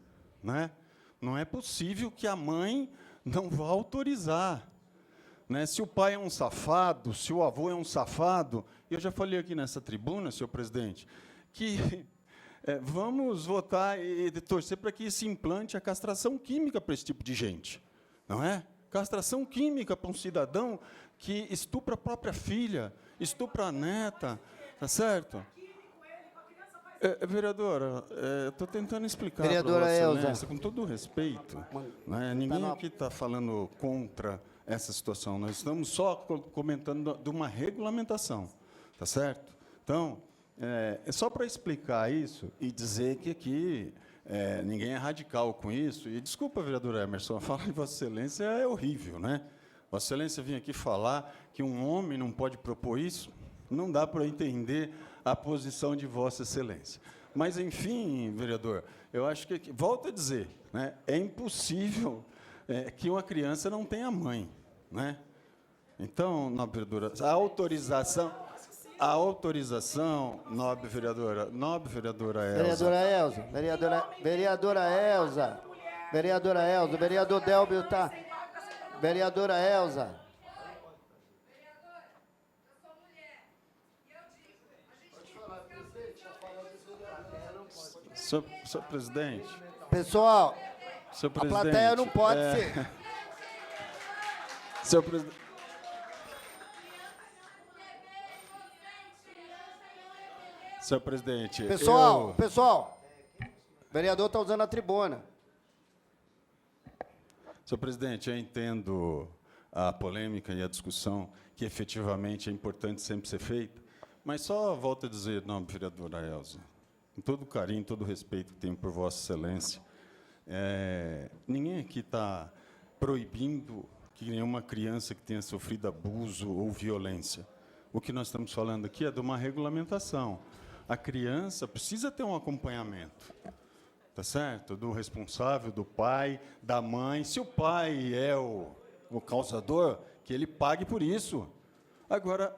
Né? Não é possível que a mãe não vá autorizar. Né? Se o pai é um safado, se o avô é um safado, eu já falei aqui nessa tribuna, senhor presidente, que vamos votar e torcer para que se implante a castração química para esse tipo de gente, não é? Castração química para um cidadão que estupra a própria filha, estupra a neta, tá certo? Vereadora, estou tentando explicar para Vereadora Vossa Elza. Excelência, com todo o respeito, né, ninguém aqui está falando contra essa situação, nós estamos só comentando de uma regulamentação, tá certo? Então, é só para explicar isso e dizer que aqui ninguém é radical com isso. E desculpa, vereador Emerson, a fala de Vossa Excelência é horrível, né? Vossa Excelência vinha aqui falar que um homem não pode propor isso, não dá para entender a posição de Vossa Excelência. Mas, enfim, vereador, eu acho que, volto a dizer, né, é impossível que uma criança não tenha mãe, né? Então, nobre vereadora, a autorização, nobre vereadora Elza. Vereadora Elza, vereador Delbio está. Vereadora Elza. Senhor presidente. Pessoal, Senhor a presidente, plateia não pode ser. Senhor presidente. Senhor presidente. Pessoal, o vereador está usando a tribuna. Senhor presidente, eu entendo a polêmica e a discussão que efetivamente é importante sempre ser feita, mas só volto a dizer, nobre vereadora Elza, com todo o carinho, todo o respeito que tenho por Vossa Excelência, ninguém aqui está proibindo que nenhuma criança que tenha sofrido abuso ou violência. O que nós estamos falando aqui é de uma regulamentação. A criança precisa ter um acompanhamento, tá certo? Do responsável, do pai, da mãe. Se o pai é o causador, que ele pague por isso. Agora,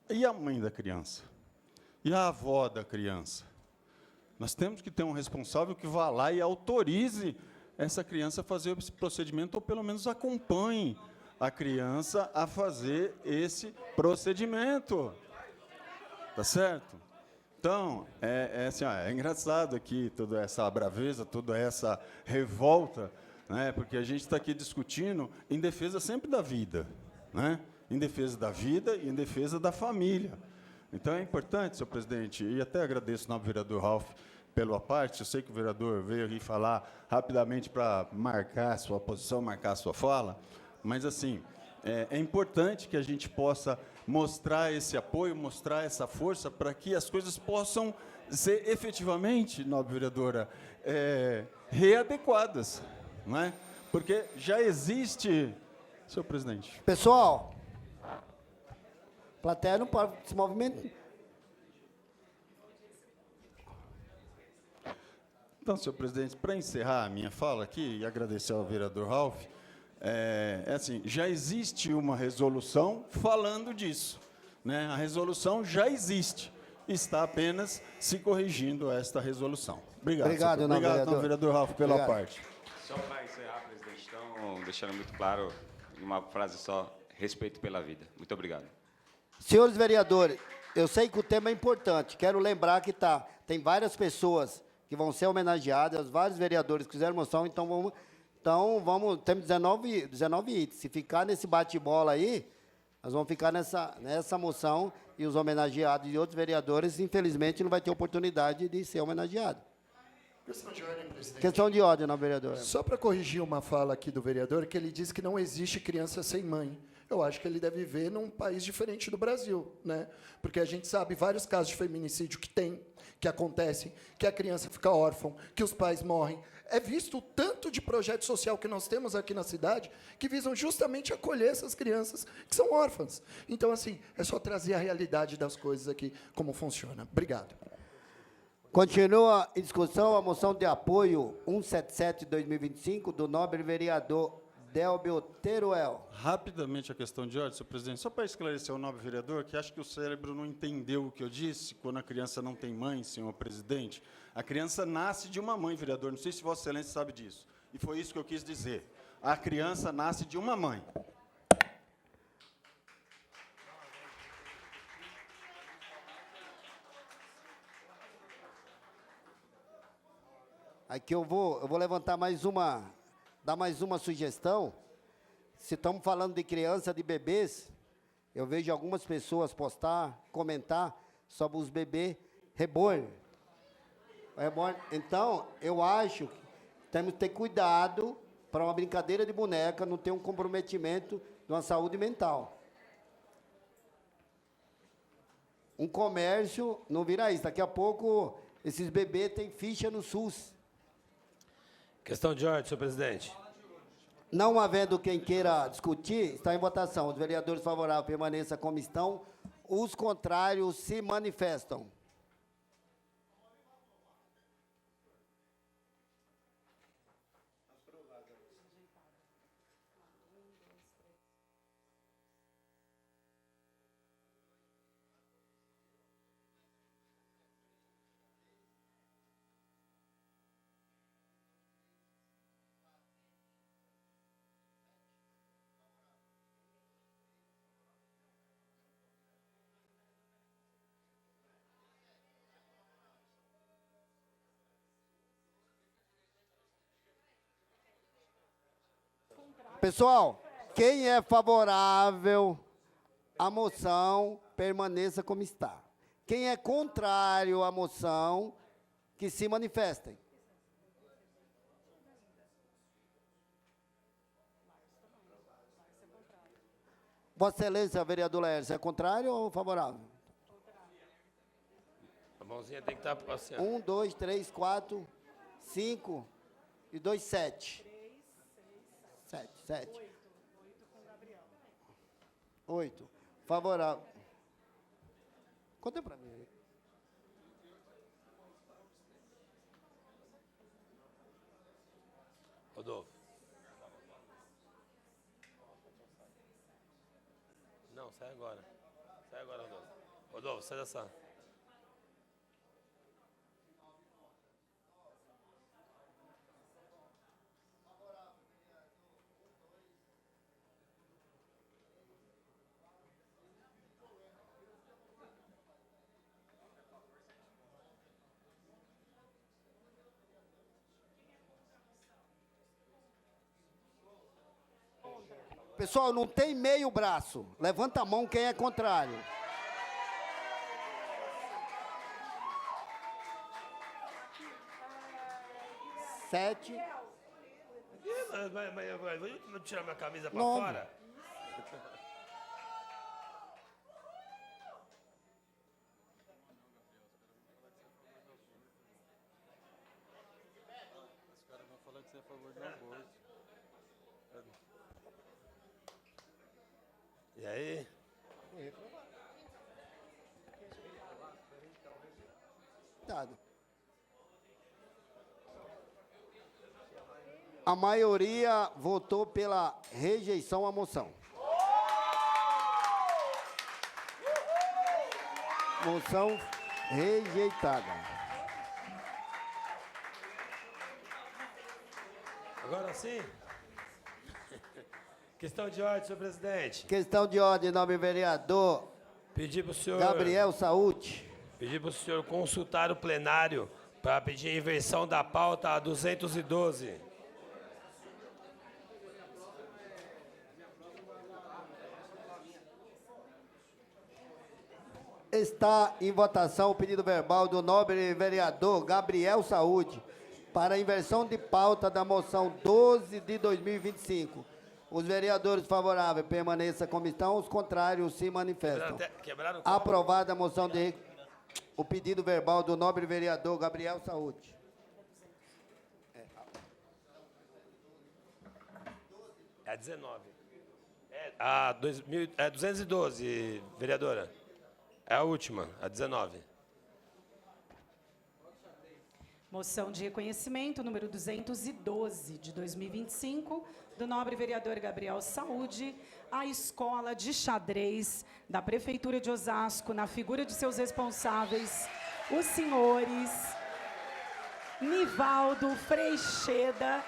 e a mãe da criança? E a avó da criança? Nós temos que ter um responsável que vá lá e autorize essa criança a fazer esse procedimento, ou pelo menos acompanhe a criança a fazer esse procedimento. Tá certo? Então, assim, é engraçado aqui toda essa braveza, toda essa revolta, né, porque a gente está aqui discutindo em defesa sempre da vida, né, em defesa da vida e em defesa da família. Então, é importante, senhor presidente, e até agradeço ao novo vereador Ralph pela parte, eu sei que o vereador veio aqui falar rapidamente para marcar a sua posição, marcar a sua fala, mas, assim, é importante que a gente possa mostrar esse apoio, mostrar essa força para que as coisas possam ser efetivamente, nobre vereadora, readequadas, não é? Porque já existe, senhor presidente. Pessoal, a plateia não pode se movimentar. Então, senhor presidente, para encerrar a minha fala aqui e agradecer ao vereador Ralph, assim, já existe uma resolução falando disso, né? A resolução já existe, está apenas se corrigindo esta resolução. Obrigado, obrigado, vereador Ralph, pela parte. Só para encerrar, presidente, então, deixando muito claro, em uma frase só, respeito pela vida. Muito obrigado. Senhores vereadores, eu sei que o tema é importante, quero lembrar que tem várias pessoas que vão ser homenageadas, vários vereadores que fizeram moção, então temos 19 itens. Se ficar nesse bate-bola aí, nós vamos ficar nessa moção e os homenageados e outros vereadores, infelizmente, não vai ter oportunidade de ser homenageado. Questão de ordem, presidente. Questão de ordem, nobre vereador. Só para corrigir uma fala aqui do vereador, que ele disse que não existe criança sem mãe. Eu acho que ele deve viver num país diferente do Brasil, né? Porque a gente sabe vários casos de feminicídio que acontecem, que a criança fica órfã, que os pais morrem. É visto o tanto de projeto social que nós temos aqui na cidade que visam justamente acolher essas crianças que são órfãs. Então, assim, é só trazer a realidade das coisas aqui, como funciona. Obrigado. Continua em discussão a moção de apoio 177 de 2025 do nobre vereador Delbio Teruel. Rapidamente a questão de ordem, senhor presidente, só para esclarecer ao nobre vereador, que acho que o cérebro não entendeu o que eu disse, quando a criança não tem mãe, senhor presidente. A criança nasce de uma mãe, vereador, não sei se Vossa Excelência sabe disso. E foi isso que eu quis dizer. A criança nasce de uma mãe. Aqui eu vou levantar dar mais uma sugestão. Se estamos falando de criança, de bebês, eu vejo algumas pessoas comentar sobre os bebês reborn. Então, eu acho que temos que ter cuidado para uma brincadeira de boneca não ter um comprometimento de uma saúde mental. Um comércio não vira isso. Daqui a pouco, esses bebês têm ficha no SUS. Questão de ordem, senhor presidente. Não havendo quem queira discutir, está em votação. Os vereadores favoráveis permaneçam como estão. Os contrários se manifestam. Pessoal, quem é favorável à moção, permaneça como está. Quem é contrário à moção, que se manifestem. Vossa Excelência, vereador Laércio, é contrário ou favorável? A mãozinha tem que estar assim. 1, 2, 3, 4, 5 e 2, 7. 7. 8. Favorável. Conta para mim aí. Rodolfo. Não, sai agora. Sai agora, Rodolfo. Rodolfo, sai dessa. Pessoal, não tem meio braço. Levanta a mão quem é contrário. Sete. Vou tirar minha camisa para Nove. fora. Os caras vão falar que você é a favor do aborto. E aí? Dado. A maioria votou pela rejeição à moção. Moção rejeitada. Agora sim? Questão de ordem, senhor presidente. Questão de ordem, nobre vereador Pedir para o senhor... Gabriel Saúde. Pedir para o senhor consultar o plenário para pedir a inversão da pauta a 212. Está em votação o pedido verbal do nobre vereador Gabriel Saúde para a inversão de pauta da moção 12 de 2025. Os vereadores favoráveis permaneçam como estão, os contrários se manifestam. Quebraram o Aprovada a moção de... O pedido verbal do nobre vereador Gabriel Saúde. É a 19. É a 212, vereadora. É a última, a 19. Moção de reconhecimento número 212 de 2025, do nobre vereador Gabriel Saúde, à Escola de Xadrez da Prefeitura de Osasco, na figura de seus responsáveis, os senhores Nivaldo Freixeda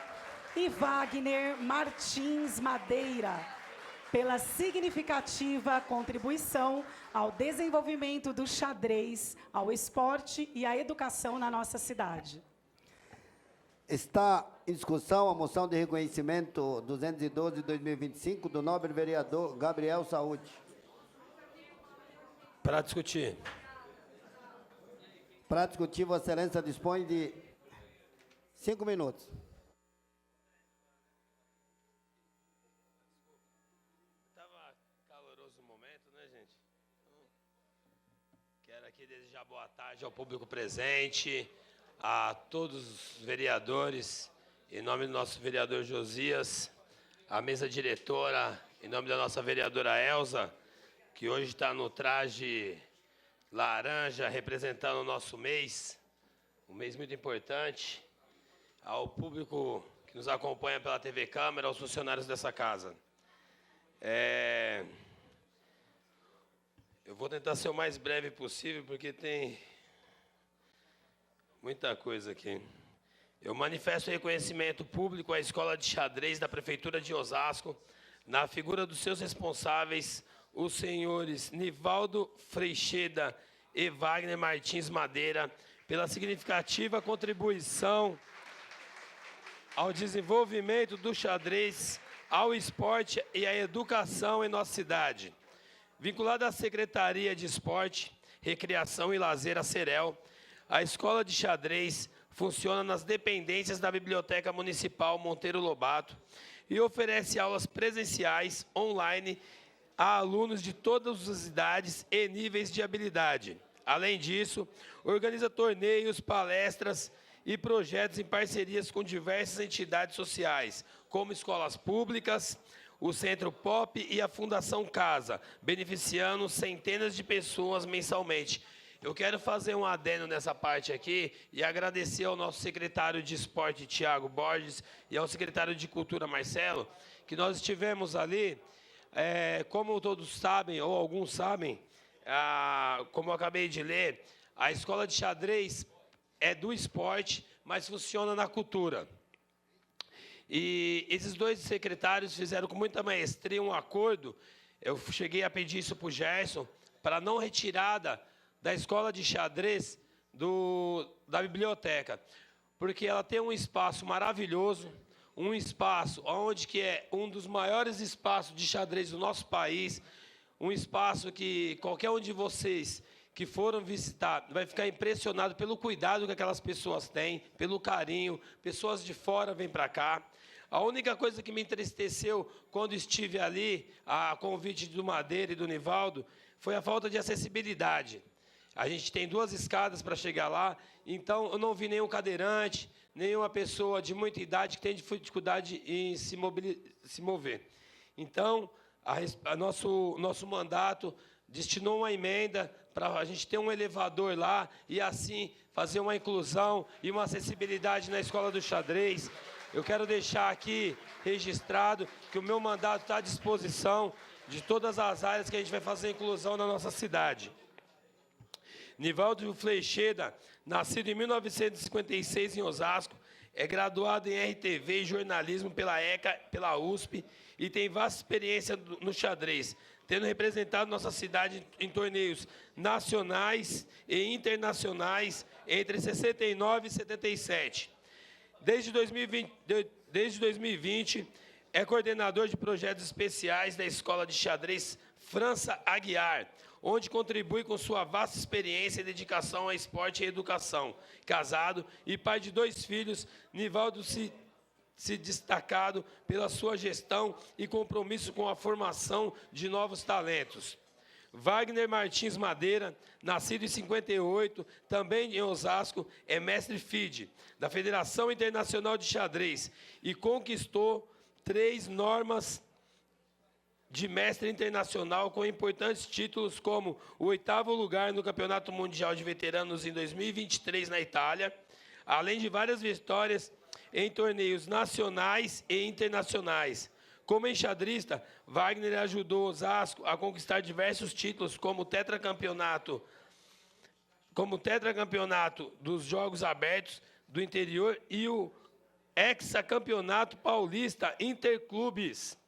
e Wagner Martins Madeira, pela significativa contribuição ao desenvolvimento do xadrez, ao esporte e à educação na nossa cidade. Está em discussão a moção de reconhecimento 212 de 2025 do nobre vereador Gabriel Saúde. Para discutir. Para discutir, Vossa Excelência dispõe de 5 minutos. Estava caloroso o momento, né, gente? Quero aqui desejar boa tarde ao público presente, a todos os vereadores, em nome do nosso vereador Josias, a mesa diretora, em nome da nossa vereadora Elza, que hoje está no traje laranja, representando o nosso mês, um mês muito importante, ao público que nos acompanha pela TV Câmara, aos funcionários dessa casa. Eu vou tentar ser o mais breve possível, porque tem muita coisa aqui. Eu manifesto reconhecimento público à Escola de Xadrez da Prefeitura de Osasco, na figura dos seus responsáveis, os senhores Nivaldo Freixeda e Wagner Martins Madeira, pela significativa contribuição ao desenvolvimento do xadrez, ao esporte e à educação em nossa cidade. Vinculada à Secretaria de Esporte, Recreação e Lazer, a Serel, a Escola de Xadrez funciona nas dependências da Biblioteca Municipal Monteiro Lobato e oferece aulas presenciais, online, a alunos de todas as idades e níveis de habilidade. Além disso, organiza torneios, palestras e projetos em parcerias com diversas entidades sociais, como escolas públicas, o Centro Pop e a Fundação Casa, beneficiando centenas de pessoas mensalmente. Eu quero fazer um adendo nessa parte aqui e agradecer ao nosso secretário de Esporte, Tiago Borges, e ao secretário de Cultura, Marcelo, que nós estivemos ali. Como todos sabem, ou alguns sabem, como eu acabei de ler, a Escola de Xadrez é do esporte, mas funciona na cultura. E esses dois secretários fizeram com muita maestria um acordo. Eu cheguei a pedir isso para o Gerson, para não retirada da Escola de Xadrez da biblioteca, porque ela tem um espaço maravilhoso, um espaço onde que é um dos maiores espaços de xadrez do nosso país, um espaço que qualquer um de vocês que foram visitar vai ficar impressionado pelo cuidado que aquelas pessoas têm, pelo carinho, pessoas de fora vêm para cá. A única coisa que me entristeceu quando estive ali, a convite do Madeira e do Nivaldo, foi a falta de acessibilidade. A gente tem 2 escadas para chegar lá, então eu não vi nenhum cadeirante, nenhuma pessoa de muita idade que tem dificuldade em se mover. Então, nosso mandato destinou uma emenda para a gente ter um elevador lá e, assim, fazer uma inclusão e uma acessibilidade na Escola do Xadrez. Eu quero deixar aqui registrado que o meu mandato está à disposição de todas as áreas que a gente vai fazer inclusão na nossa cidade. Nivaldo Freixeda, nascido em 1956 em Osasco, é graduado em RTV e jornalismo pela ECA, pela USP, e tem vasta experiência no xadrez, tendo representado nossa cidade em torneios nacionais e internacionais entre 69 e 77. Desde 2020, é coordenador de projetos especiais da Escola de Xadrez França Aguiar, onde contribui com sua vasta experiência e dedicação ao esporte e à educação. Casado e pai de 2 filhos, Nivaldo se destacado pela sua gestão e compromisso com a formação de novos talentos. Wagner Martins Madeira, nascido em 58, também em Osasco, é mestre FIDE, da Federação Internacional de Xadrez, e conquistou 3 normas de mestre internacional com importantes títulos como o 8º lugar no Campeonato Mundial de Veteranos em 2023 na Itália, além de várias vitórias em torneios nacionais e internacionais. Como enxadrista, Wagner ajudou Osasco a conquistar diversos títulos como tetracampeonato dos Jogos Abertos do Interior e o hexacampeonato paulista interclubes.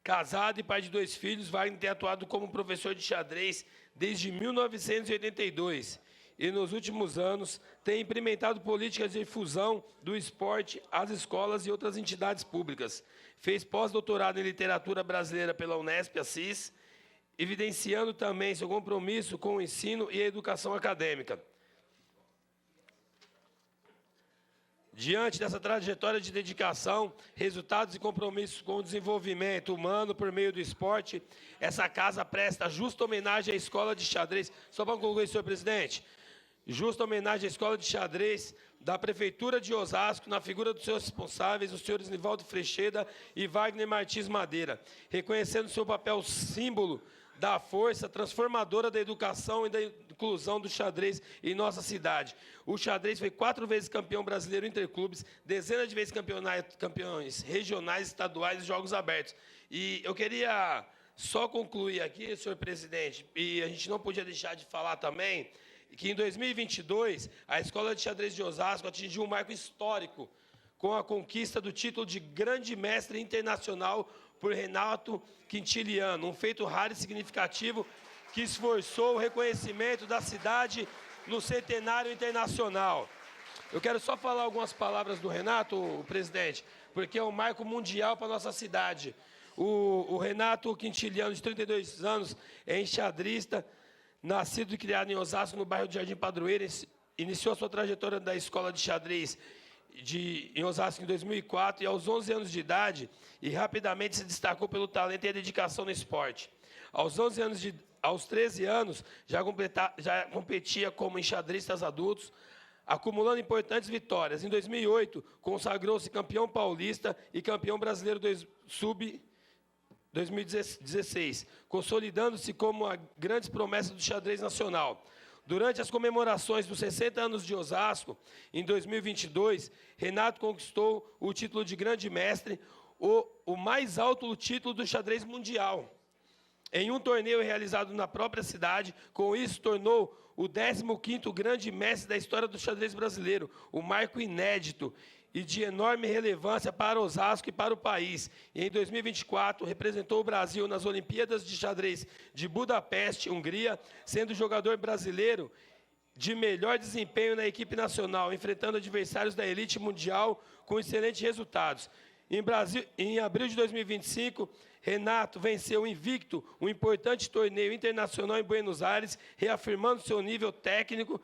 Casado e pai de 2 filhos, Wagner tem atuado como professor de xadrez desde 1982 e, nos últimos anos, tem implementado políticas de difusão do esporte às escolas e outras entidades públicas. Fez pós-doutorado em literatura brasileira pela Unesp Assis, evidenciando também seu compromisso com o ensino e a educação acadêmica. Diante dessa trajetória de dedicação, resultados e compromissos com o desenvolvimento humano por meio do esporte, essa casa presta justa homenagem à Escola de Xadrez. Só para concluir, senhor presidente, justa homenagem à Escola de Xadrez da Prefeitura de Osasco, na figura dos seus responsáveis, os senhores Nivaldo Frecheda e Wagner Martins Madeira, reconhecendo seu papel símbolo da força transformadora da educação e da inclusão do xadrez em nossa cidade. O xadrez foi 4 vezes campeão brasileiro interclubes, dezenas de vezes campeões regionais, estaduais e jogos abertos. E eu queria só concluir aqui, senhor presidente, e a gente não podia deixar de falar também, que em 2022, a Escola de Xadrez de Osasco atingiu um marco histórico com a conquista do título de Grande Mestre Internacional por Renato Quintiliano, um feito raro e significativo que esforçou o reconhecimento da cidade no centenário internacional. Eu quero só falar algumas palavras do Renato, presidente, porque é um marco mundial para a nossa cidade. O Renato Quintiliano, de 32 anos, é enxadrista, nascido e criado em Osasco, no bairro de Jardim Padroeira, iniciou sua trajetória da escola de xadrez em Osasco em 2004 e aos 11 anos de idade, e rapidamente se destacou pelo talento e a dedicação no esporte. Aos 13 anos, já competia como enxadristas adultos, acumulando importantes vitórias. Em 2008, consagrou-se campeão paulista e campeão brasileiro sub-2016, consolidando-se como a grande promessa do xadrez nacional. Durante as comemorações dos 60 anos de Osasco, em 2022, Renato conquistou o título de grande mestre, o mais alto título do xadrez mundial, em um torneio realizado na própria cidade. Com isso, tornou o 15º grande mestre da história do xadrez brasileiro, um marco inédito e de enorme relevância para Osasco e para o país. E em 2024, representou o Brasil nas Olimpíadas de Xadrez de Budapeste, Hungria, sendo jogador brasileiro de melhor desempenho na equipe nacional, enfrentando adversários da elite mundial com excelentes resultados. Em abril de 2025, Renato venceu invicto um importante torneio internacional em Buenos Aires, reafirmando seu nível técnico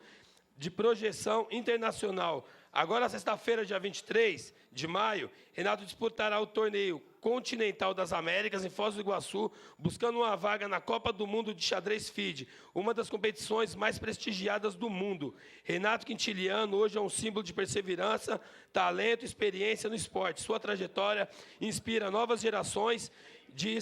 de projeção internacional. Agora, sexta-feira, dia 23 de maio, Renato disputará o torneio continental das Américas, em Foz do Iguaçu, buscando uma vaga na Copa do Mundo de Xadrez FIDE, uma das competições mais prestigiadas do mundo. Renato Quintiliano hoje é um símbolo de perseverança, talento e experiência no esporte. Sua trajetória inspira novas gerações de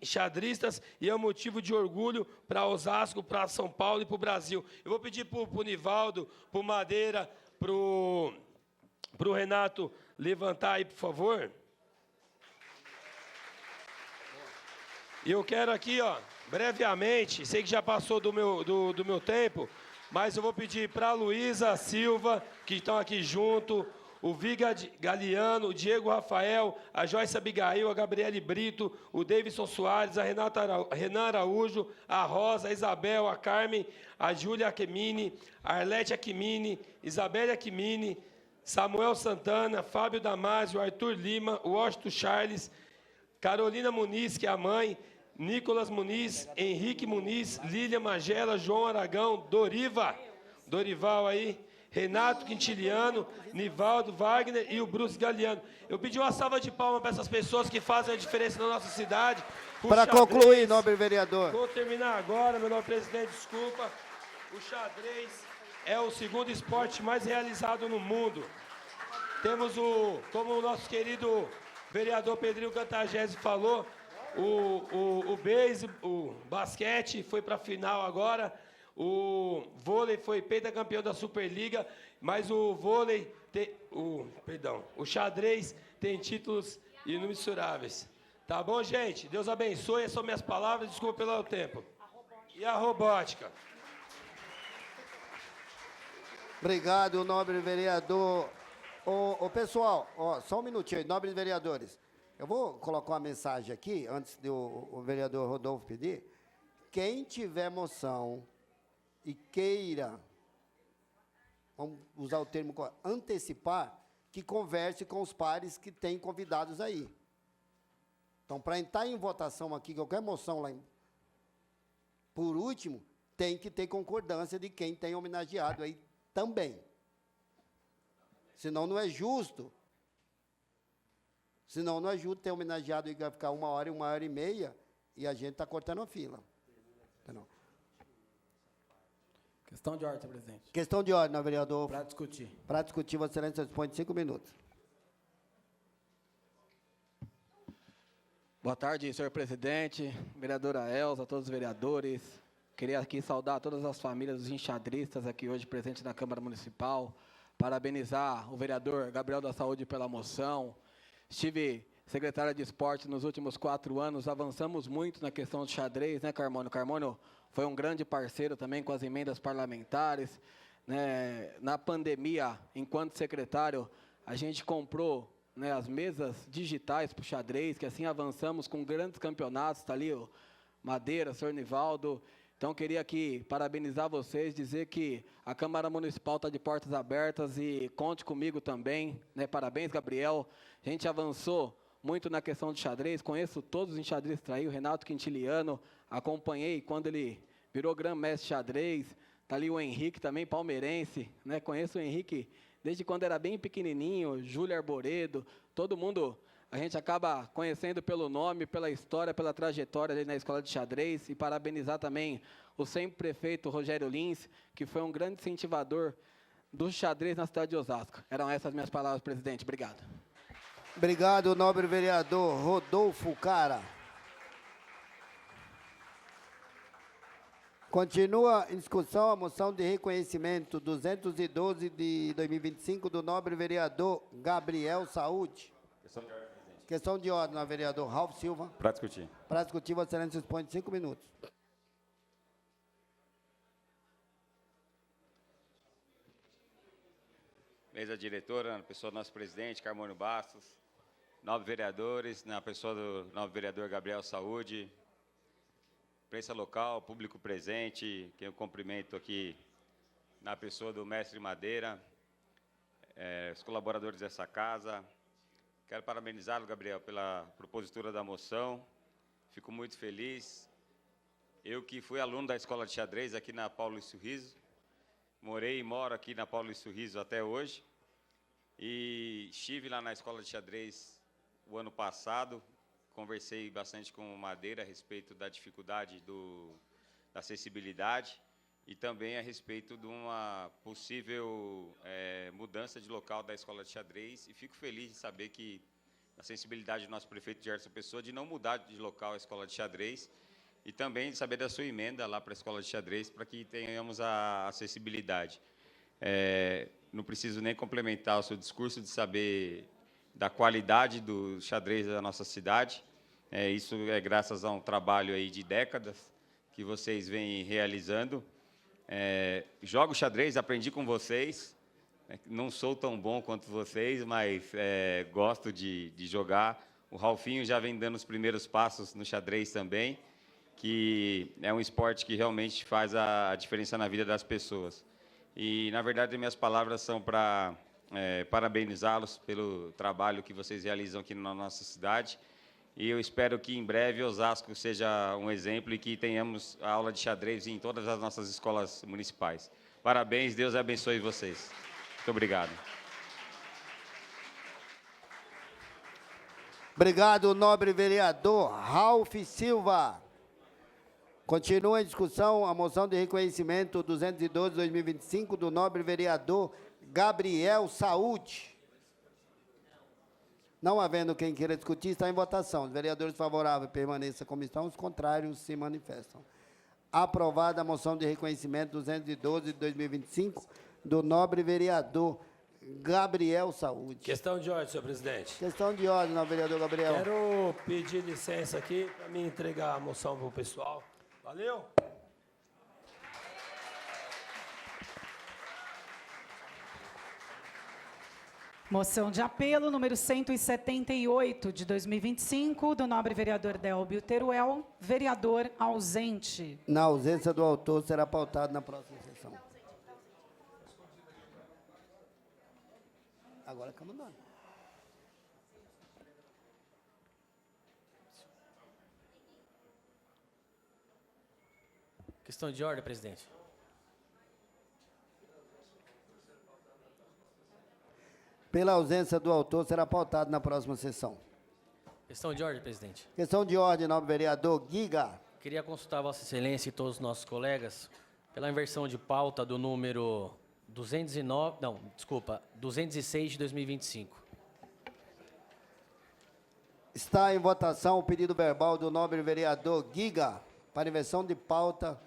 enxadristas e é um motivo de orgulho para Osasco, para São Paulo e para o Brasil. Eu vou pedir para o Nivaldo, para o Madeira, para o Renato levantar aí, por favor. E eu quero aqui, brevemente, sei que já passou do meu tempo, mas eu vou pedir para a Luísa Silva, que estão aqui junto, o Viga Galiano, o Diego Rafael, a Joyce Abigail, a Gabriele Brito, o Davidson Soares, a Renan Araújo, a Rosa, a Isabel, a Carmen, a Júlia Aquimini, a Arlete Aquimini, Isabelle Aquimini, Samuel Santana, Fábio Damasio, Arthur Lima, Washington Charles, Carolina Muniz, que é a mãe, Nicolas Muniz, Henrique Muniz, Lília Magela, João Aragão, Dorival aí, Renato Quintiliano, Nivaldo, Wagner e o Bruce Galiano. Eu pedi uma salva de palmas para essas pessoas que fazem a diferença na nossa cidade. Para concluir, nobre vereador. Vou terminar agora, meu nobre presidente, desculpa. O xadrez é o segundo esporte mais realizado no mundo. Temos como o nosso querido vereador Pedrinho Cantagese falou, o basquete foi para a final agora, o vôlei foi pentacampeão da Superliga, mas o xadrez tem títulos imensuráveis. Tá bom, gente? Deus abençoe, essas são minhas palavras, desculpa pelo tempo. E a robótica? Obrigado, nobre vereador. Pessoal, só um minutinho, nobres vereadores. Eu vou colocar uma mensagem aqui, antes do vereador Rodolfo pedir. Quem tiver moção e queira, vamos usar o termo antecipar, que converse com os pares que têm convidados aí. Então, para entrar em votação aqui, qualquer moção lá, por último, tem que ter concordância de quem tem homenageado aí também. Senão não é justo. Senão não é justo ter homenageado e vai ficar 1h e meia, e a gente está cortando a fila. Entendeu? Questão de ordem, senhor presidente. Questão de ordem, vereador. Para discutir. Para discutir, Vossa Excelência dispõe de 5 minutos. Boa tarde, senhor presidente, vereadora Elza, todos os vereadores. Queria aqui saudar todas as famílias dos enxadristas aqui hoje presentes na Câmara Municipal. Parabenizar o vereador Gabriel da Saúde pela moção. Estive secretária de esporte nos últimos 4 anos, avançamos muito na questão do xadrez, né, Carmônio? Carmônio foi um grande parceiro também com as emendas parlamentares. Né? Na pandemia, enquanto secretário, a gente comprou, né, as mesas digitais para o xadrez, que assim avançamos com grandes campeonatos, está ali o Madeira, senhor Nivaldo. Então, queria aqui parabenizar vocês, dizer que a Câmara Municipal está de portas abertas e conte comigo também. Né? Parabéns, Gabriel. A gente avançou muito na questão de xadrez, conheço todos os enxadristas aí, o Renato Quintiliano, acompanhei quando ele virou grã-mestre xadrez, está ali o Henrique também, palmeirense, né? Conheço o Henrique desde quando era bem pequenininho, Júlio Arboredo, todo mundo a gente acaba conhecendo pelo nome, pela história, pela trajetória ali na escola de xadrez, e parabenizar também o sempre prefeito Rogério Lins, que foi um grande incentivador do xadrez na cidade de Osasco. Eram essas minhas palavras, presidente. Obrigado. Obrigado, nobre vereador Rodolfo Cara. Continua em discussão a moção de reconhecimento 212 de 2025 do nobre vereador Gabriel Saúde. Questão de ordem, vereador Ralf Silva. Para discutir. Para discutir, Vossa Excelência dispõe de 5 minutos. Mesa diretora, na pessoa do nosso presidente, Carmônio Bastos, 9 vereadores, na pessoa do novo vereador Gabriel Saúde, imprensa local, público presente, que eu cumprimento aqui na pessoa do mestre Madeira, os colaboradores dessa casa. Quero parabenizá-lo, Gabriel, pela propositura da moção. Fico muito feliz. Eu que fui aluno da Escola de Xadrez aqui na Paulo Luiz Sorriso, morei e moro aqui na Paulo Luiz Sorriso até hoje, e estive lá na Escola de Xadrez o ano passado, conversei bastante com o Madeira a respeito da dificuldade da acessibilidade e também a respeito de uma possível mudança de local da Escola de Xadrez, e fico feliz de saber que a sensibilidade do nosso prefeito Gerson Pessoa de não mudar de local a Escola de Xadrez, e também de saber da sua emenda lá para a Escola de Xadrez, para que tenhamos a acessibilidade. Não preciso nem complementar o seu discurso de saber da qualidade do xadrez da nossa cidade. Isso é graças a um trabalho aí de décadas que vocês vêm realizando. Jogo xadrez, aprendi com vocês. Não sou tão bom quanto vocês, mas gosto de jogar. O Ralfinho já vem dando os primeiros passos no xadrez também, que é um esporte que realmente faz a diferença na vida das pessoas. E, na verdade, minhas palavras são para parabenizá-los pelo trabalho que vocês realizam aqui na nossa cidade. E eu espero que, em breve, Osasco seja um exemplo e que tenhamos a aula de xadrez em todas as nossas escolas municipais. Parabéns, Deus abençoe vocês. Muito obrigado. Obrigado, nobre vereador Ralf Silva. Continua em discussão a moção de reconhecimento 212/2025 do nobre vereador Gabriel Saúde. Não havendo quem queira discutir, está em votação. Os vereadores favoráveis permaneçam como estão, os contrários se manifestam. Aprovada a moção de reconhecimento 212/2025 do nobre vereador Gabriel Saúde. Questão de ordem, senhor presidente. Questão de ordem, nobre vereador Gabriel. Quero pedir licença aqui para me entregar a moção para o pessoal. Valeu. Moção de apelo número 178 de 2025, do nobre vereador Délbio Teruel, vereador ausente. Na ausência do autor, será pautado na próxima sessão. Agora, comandante. Questão de ordem, presidente. Pela ausência do autor, será pautado na próxima sessão. Questão de ordem, presidente. Questão de ordem, nobre vereador Giga. Queria consultar Vossa Excelência e todos os nossos colegas pela inversão de pauta do número 206 de 2025. Está em votação o pedido verbal do nobre vereador Giga para inversão de pauta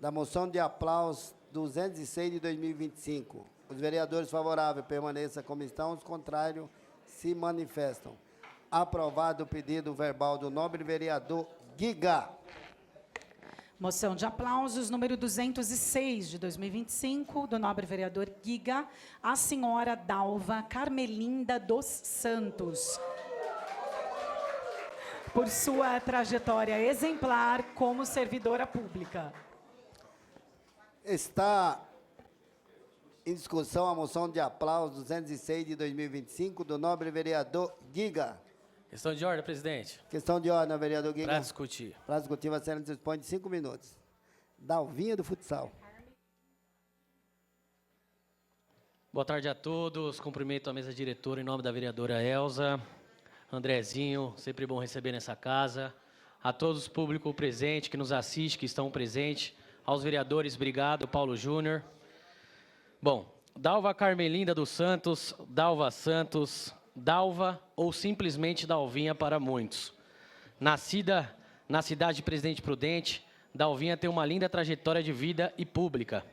da moção de aplauso 206 de 2025. Os vereadores favoráveis permaneçam como estão, os contrários se manifestam. Aprovado o pedido verbal do nobre vereador Giga. Moção de aplausos número 206 de 2025, do nobre vereador Giga, a senhora Dalva Carmelinda dos Santos, por sua trajetória exemplar como servidora pública. Está em discussão a moção de aplauso 206 de 2025 do nobre vereador Giga. Questão de ordem, presidente. Questão de ordem, vereador Giga. Para discutir. Para discutir, vai ser dispõe de 5 minutos. Dalvinha do futsal. Boa tarde a todos. Cumprimento a mesa diretora em nome da vereadora Elza. Andrezinho, sempre bom receber nessa casa. A todos os públicos presentes que nos assistem, que estão presentes. Aos vereadores, obrigado. Paulo Júnior. Bom, Dalva Carmelinda dos Santos, Dalva Santos, Dalva ou simplesmente Dalvinha para muitos. Nascida na cidade de Presidente Prudente, Dalvinha tem uma linda trajetória de vida e pública.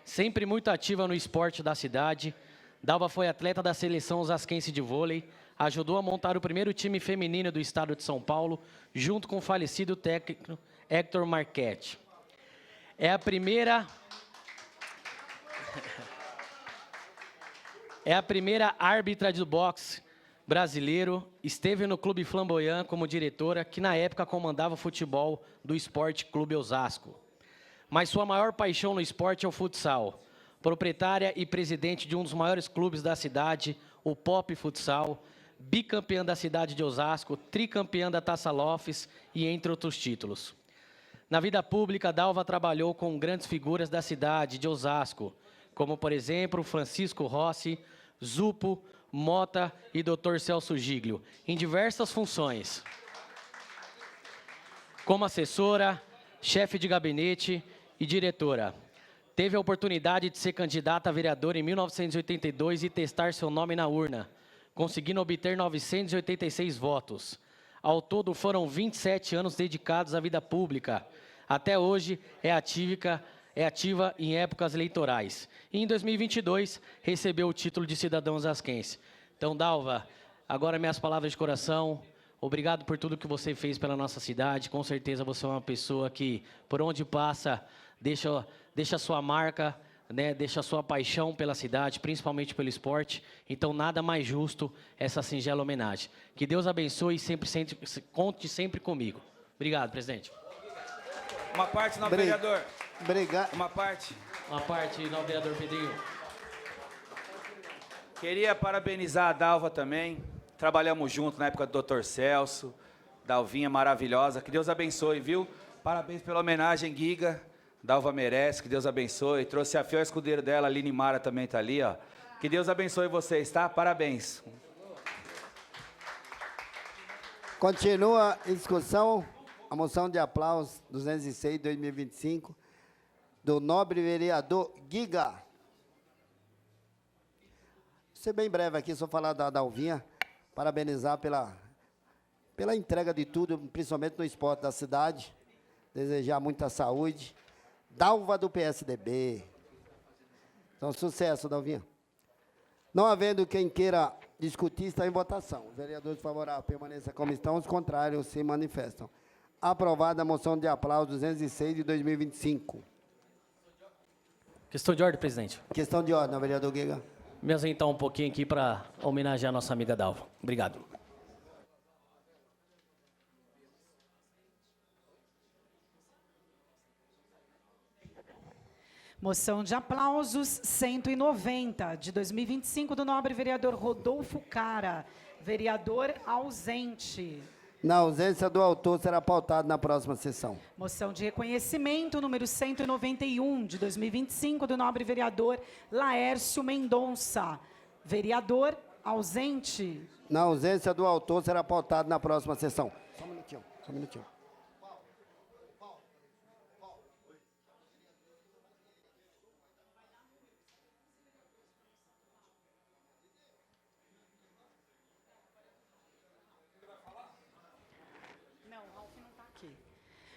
Sempre muito ativa no esporte da cidade, Dalva foi atleta da seleção osasquense de vôlei, ajudou a montar o primeiro time feminino do estado de São Paulo, junto com o falecido técnico Héctor Marchetti. É a primeira árbitra do boxe brasileiro, esteve no Clube Flamboyant como diretora, que na época comandava o futebol do Esporte Clube Osasco. Mas sua maior paixão no esporte é o futsal. Proprietária e presidente de um dos maiores clubes da cidade, o Pop Futsal, bicampeã da cidade de Osasco, tricampeã da Taça Lofes e entre outros títulos. Na vida pública, Dalva trabalhou com grandes figuras da cidade de Osasco, como, por exemplo, Francisco Rossi, Zupo, Mota e Dr. Celso Giglio, em diversas funções. Como assessora, chefe de gabinete e diretora. Teve a oportunidade de ser candidata a vereadora em 1982 e testar seu nome na urna, conseguindo obter 986 votos. Ao todo, foram 27 anos dedicados à vida pública. Até hoje, é ativa em épocas eleitorais. E em 2022, recebeu o título de cidadão osasquense. Então, Dalva, agora minhas palavras de coração. Obrigado por tudo que você fez pela nossa cidade. Com certeza você é uma pessoa que, por onde passa, deixa a sua marca, né, deixa a sua paixão pela cidade, principalmente pelo esporte. Então, nada mais justo essa singela homenagem. Que Deus abençoe e conte sempre comigo. Obrigado, presidente. Uma parte, nobre vereador. Obrigado. Uma parte, nobre vereador Pedrinho. Queria parabenizar a Dalva também. Trabalhamos junto na época do Dr. Celso. Dalvinha maravilhosa. Que Deus abençoe, viu? Parabéns pela homenagem, Giga. Dalva merece, que Deus abençoe. Trouxe a fiel escudeiro dela, a Aline Mara também está ali, ó. Que Deus abençoe vocês, tá? Parabéns. Continua em discussão a moção de aplauso 206 de 2025 do nobre vereador Giga. Vou ser bem breve aqui, só falar da Dalvinha, parabenizar pela entrega de tudo, principalmente no esporte da cidade, desejar muita saúde. Dalva do PSDB. Então, sucesso, Dalvinha. Não havendo quem queira discutir, está em votação. Os vereadores favoráveis permaneçam como estão, os contrários se manifestam. Aprovada a moção de aplauso 206 de 2025. Questão de ordem, presidente. Questão de ordem, vereador Giga. me ausentar um pouquinho aqui para homenagear a nossa amiga Dalva. Obrigado. Moção de aplausos 190, de 2025, do nobre vereador Rodolfo Cara. Vereador ausente. Na ausência do autor, será pautado na próxima sessão. Moção de reconhecimento número 191, de 2025, do nobre vereador Laércio Mendonça. Vereador ausente. Na ausência do autor, será pautado na próxima sessão. Só um minutinho, só um minutinho.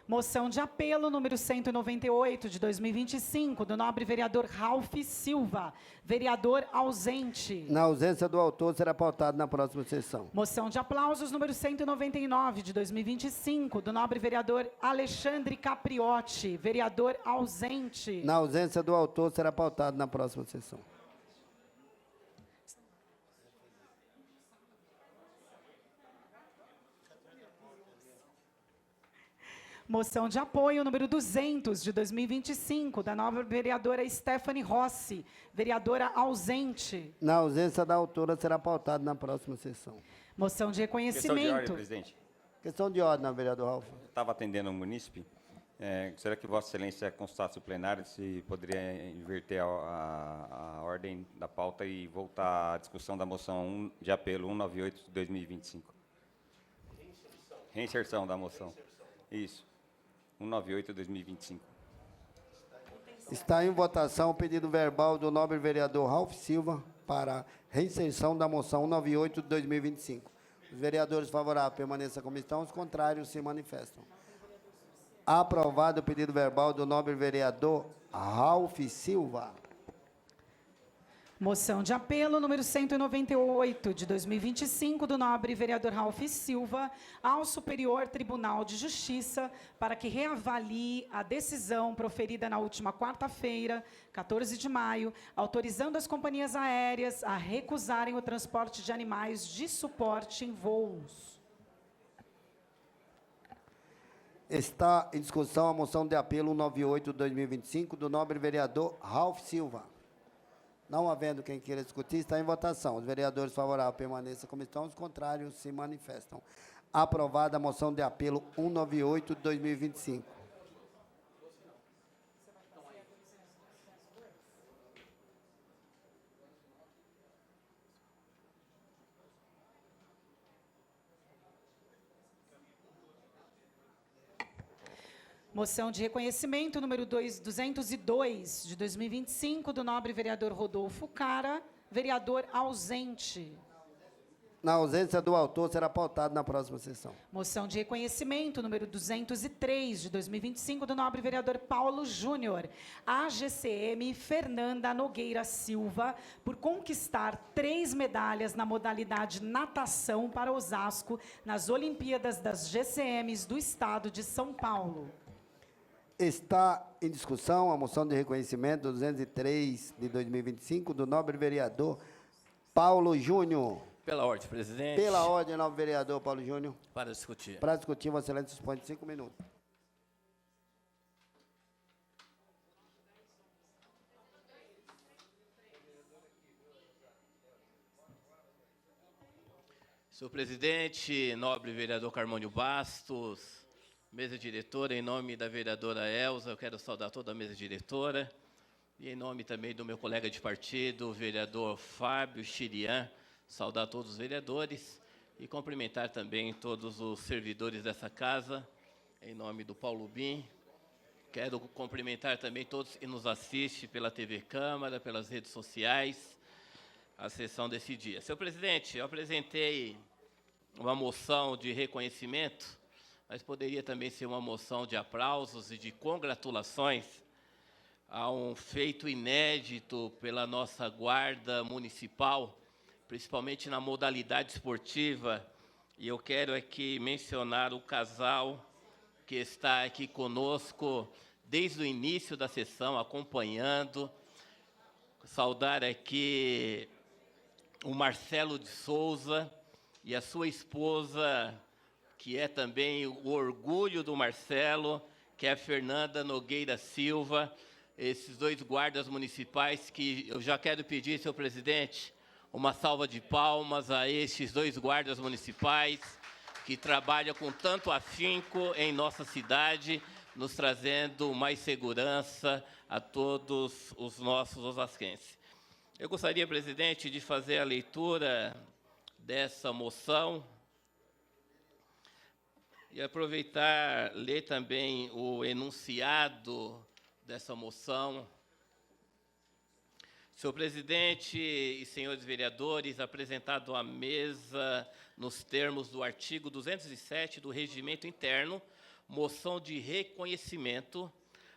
Moção de apelo número 198, de 2025, do nobre vereador Ralph Silva. Vereador ausente. Na ausência do autor, será pautado na próxima sessão. Moção de aplausos número 199, de 2025, do nobre vereador Alexandre Capriotti. Vereador ausente. Na ausência do autor, será pautado na próxima sessão. Moção de apoio número 200, de 2025, da nova vereadora Stephanie Rossi. Vereadora ausente. Na ausência da autora, será pautado na próxima sessão. Moção de reconhecimento. Questão de ordem, presidente. Questão de ordem, vereador Ralf. Estava atendendo o munícipe. Será que Vossa Excelência constasse o plenário se poderia inverter a ordem da pauta e voltar à discussão da moção de apelo 198 de 2025? Reinserção da moção. Isso. 198 de 2025. Está em votação o pedido verbal do nobre vereador Ralph Silva para reinserção da moção 198 de 2025. Os vereadores favoráveis permaneçam como estão, os contrários se manifestam. Aprovado o pedido verbal do nobre vereador Ralph Silva. Moção de apelo número 198, de 2025, do nobre vereador Ralph Silva, ao Superior Tribunal de Justiça, para que reavalie a decisão proferida na última quarta-feira, 14 de maio, autorizando as companhias aéreas a recusarem o transporte de animais de suporte em voos. Está em discussão a moção de apelo 198 de 2025 do nobre vereador Ralph Silva. Não havendo quem queira discutir, está em votação. Os vereadores favoráveis permaneçam como estão, os contrários se manifestam. Aprovada a moção de apelo 198 de 2025. Moção de reconhecimento número 202, de 2025, do nobre vereador Rodolfo Cara, vereador ausente. Na ausência do autor, será pautado na próxima sessão. Moção de reconhecimento número 203, de 2025, do nobre vereador Paulo Júnior, AGCM Fernanda Nogueira Silva, por conquistar 3 medalhas na modalidade natação para Osasco, nas Olimpíadas das GCMs do Estado de São Paulo. Está em discussão a moção de reconhecimento 203 de 2025 do nobre vereador Paulo Júnior. Pela ordem, presidente. Pela ordem, nobre vereador Paulo Júnior. Para discutir. Para discutir, Vossa Excelência dispõe de 5 minutos. Senhor presidente, nobre vereador Carmônio Bastos, mesa diretora, em nome da vereadora Elza, eu quero saudar toda a mesa diretora, e em nome também do meu colega de partido, o vereador Fábio Chirian, saudar todos os vereadores e cumprimentar também todos os servidores dessa casa, em nome do Paulo Bim. Quero cumprimentar também todos que nos assistem pela TV Câmara, pelas redes sociais, a sessão desse dia. Senhor presidente, eu apresentei uma moção de reconhecimento, mas poderia também ser uma moção de aplausos e de congratulações a um feito inédito pela nossa Guarda Municipal, principalmente na modalidade esportiva. E eu quero aqui mencionar o casal que está aqui conosco desde o início da sessão, acompanhando. Saudar aqui o Marcelo de Souza e a sua esposa, que é também o orgulho do Marcelo, que é a Fernanda Nogueira Silva, esses dois guardas municipais que eu já quero pedir, senhor presidente, uma salva de palmas a esses dois guardas municipais que trabalham com tanto afinco em nossa cidade, nos trazendo mais segurança a todos os nossos osasquenses. Eu gostaria, presidente, de fazer a leitura dessa moção e aproveitar, ler também o enunciado dessa moção. Senhor presidente e senhores vereadores, apresentado à mesa nos termos do artigo 207 do Regimento Interno, moção de reconhecimento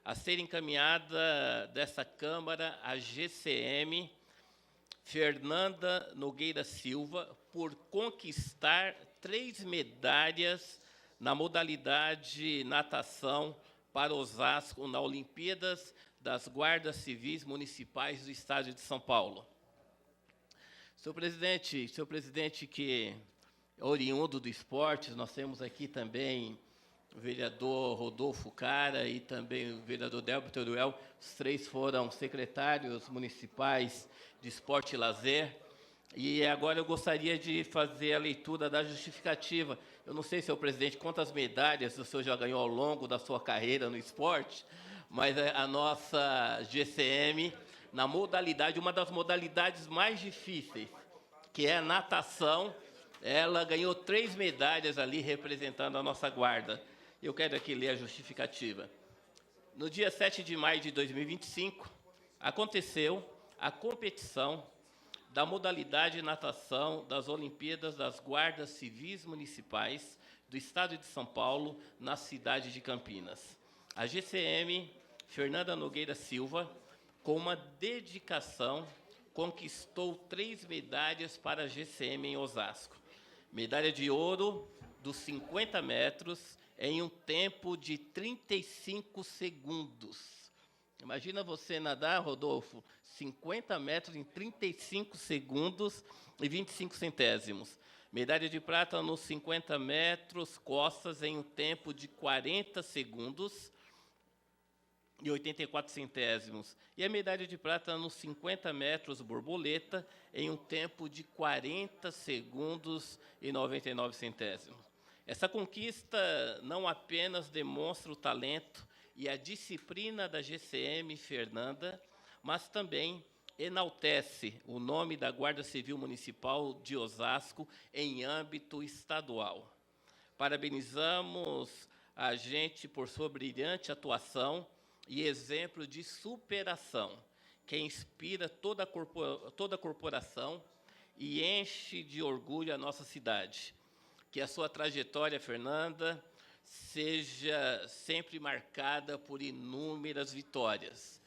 a ser encaminhada dessa Câmara à GCM Fernanda Nogueira Silva por conquistar 3 medalhas na modalidade natação para Osasco na Olimpíadas das Guardas Civis Municipais do Estado de São Paulo. Senhor presidente que é oriundo do esporte, nós temos aqui também o vereador Rodolfo Cara e também o vereador Delber Teruel. Os 3 foram secretários municipais de esporte e lazer. E agora eu gostaria de fazer a leitura da justificativa. Eu não sei, senhor presidente, quantas medalhas o senhor já ganhou ao longo da sua carreira no esporte, mas a nossa GCM, na modalidade, uma das modalidades mais difíceis, que é a natação, ela ganhou 3 medalhas ali representando a nossa guarda. Eu quero aqui ler a justificativa. No dia 7 de maio de 2025, aconteceu a competição da modalidade natação das Olimpíadas das Guardas Civis Municipais do Estado de São Paulo, na cidade de Campinas. A GCM Fernanda Nogueira Silva, com uma dedicação, conquistou 3 medalhas para a GCM em Osasco. Medalha de ouro dos 50 metros em um tempo de 35 segundos. Imagina você nadar, Rodolfo, 50 metros em 35 segundos e 25 centésimos. Medalha de prata nos 50 metros costas em um tempo de 40 segundos e 84 centésimos. E a medalha de prata nos 50 metros borboleta em um tempo de 40 segundos e 99 centésimos. Essa conquista não apenas demonstra o talento e a disciplina da GCM Fernanda, mas também enaltece o nome da Guarda Civil Municipal de Osasco em âmbito estadual. Parabenizamos a gente por sua brilhante atuação e exemplo de superação, que inspira toda a corporação e enche de orgulho a nossa cidade. Que a sua trajetória, Fernanda, seja sempre marcada por inúmeras vitórias.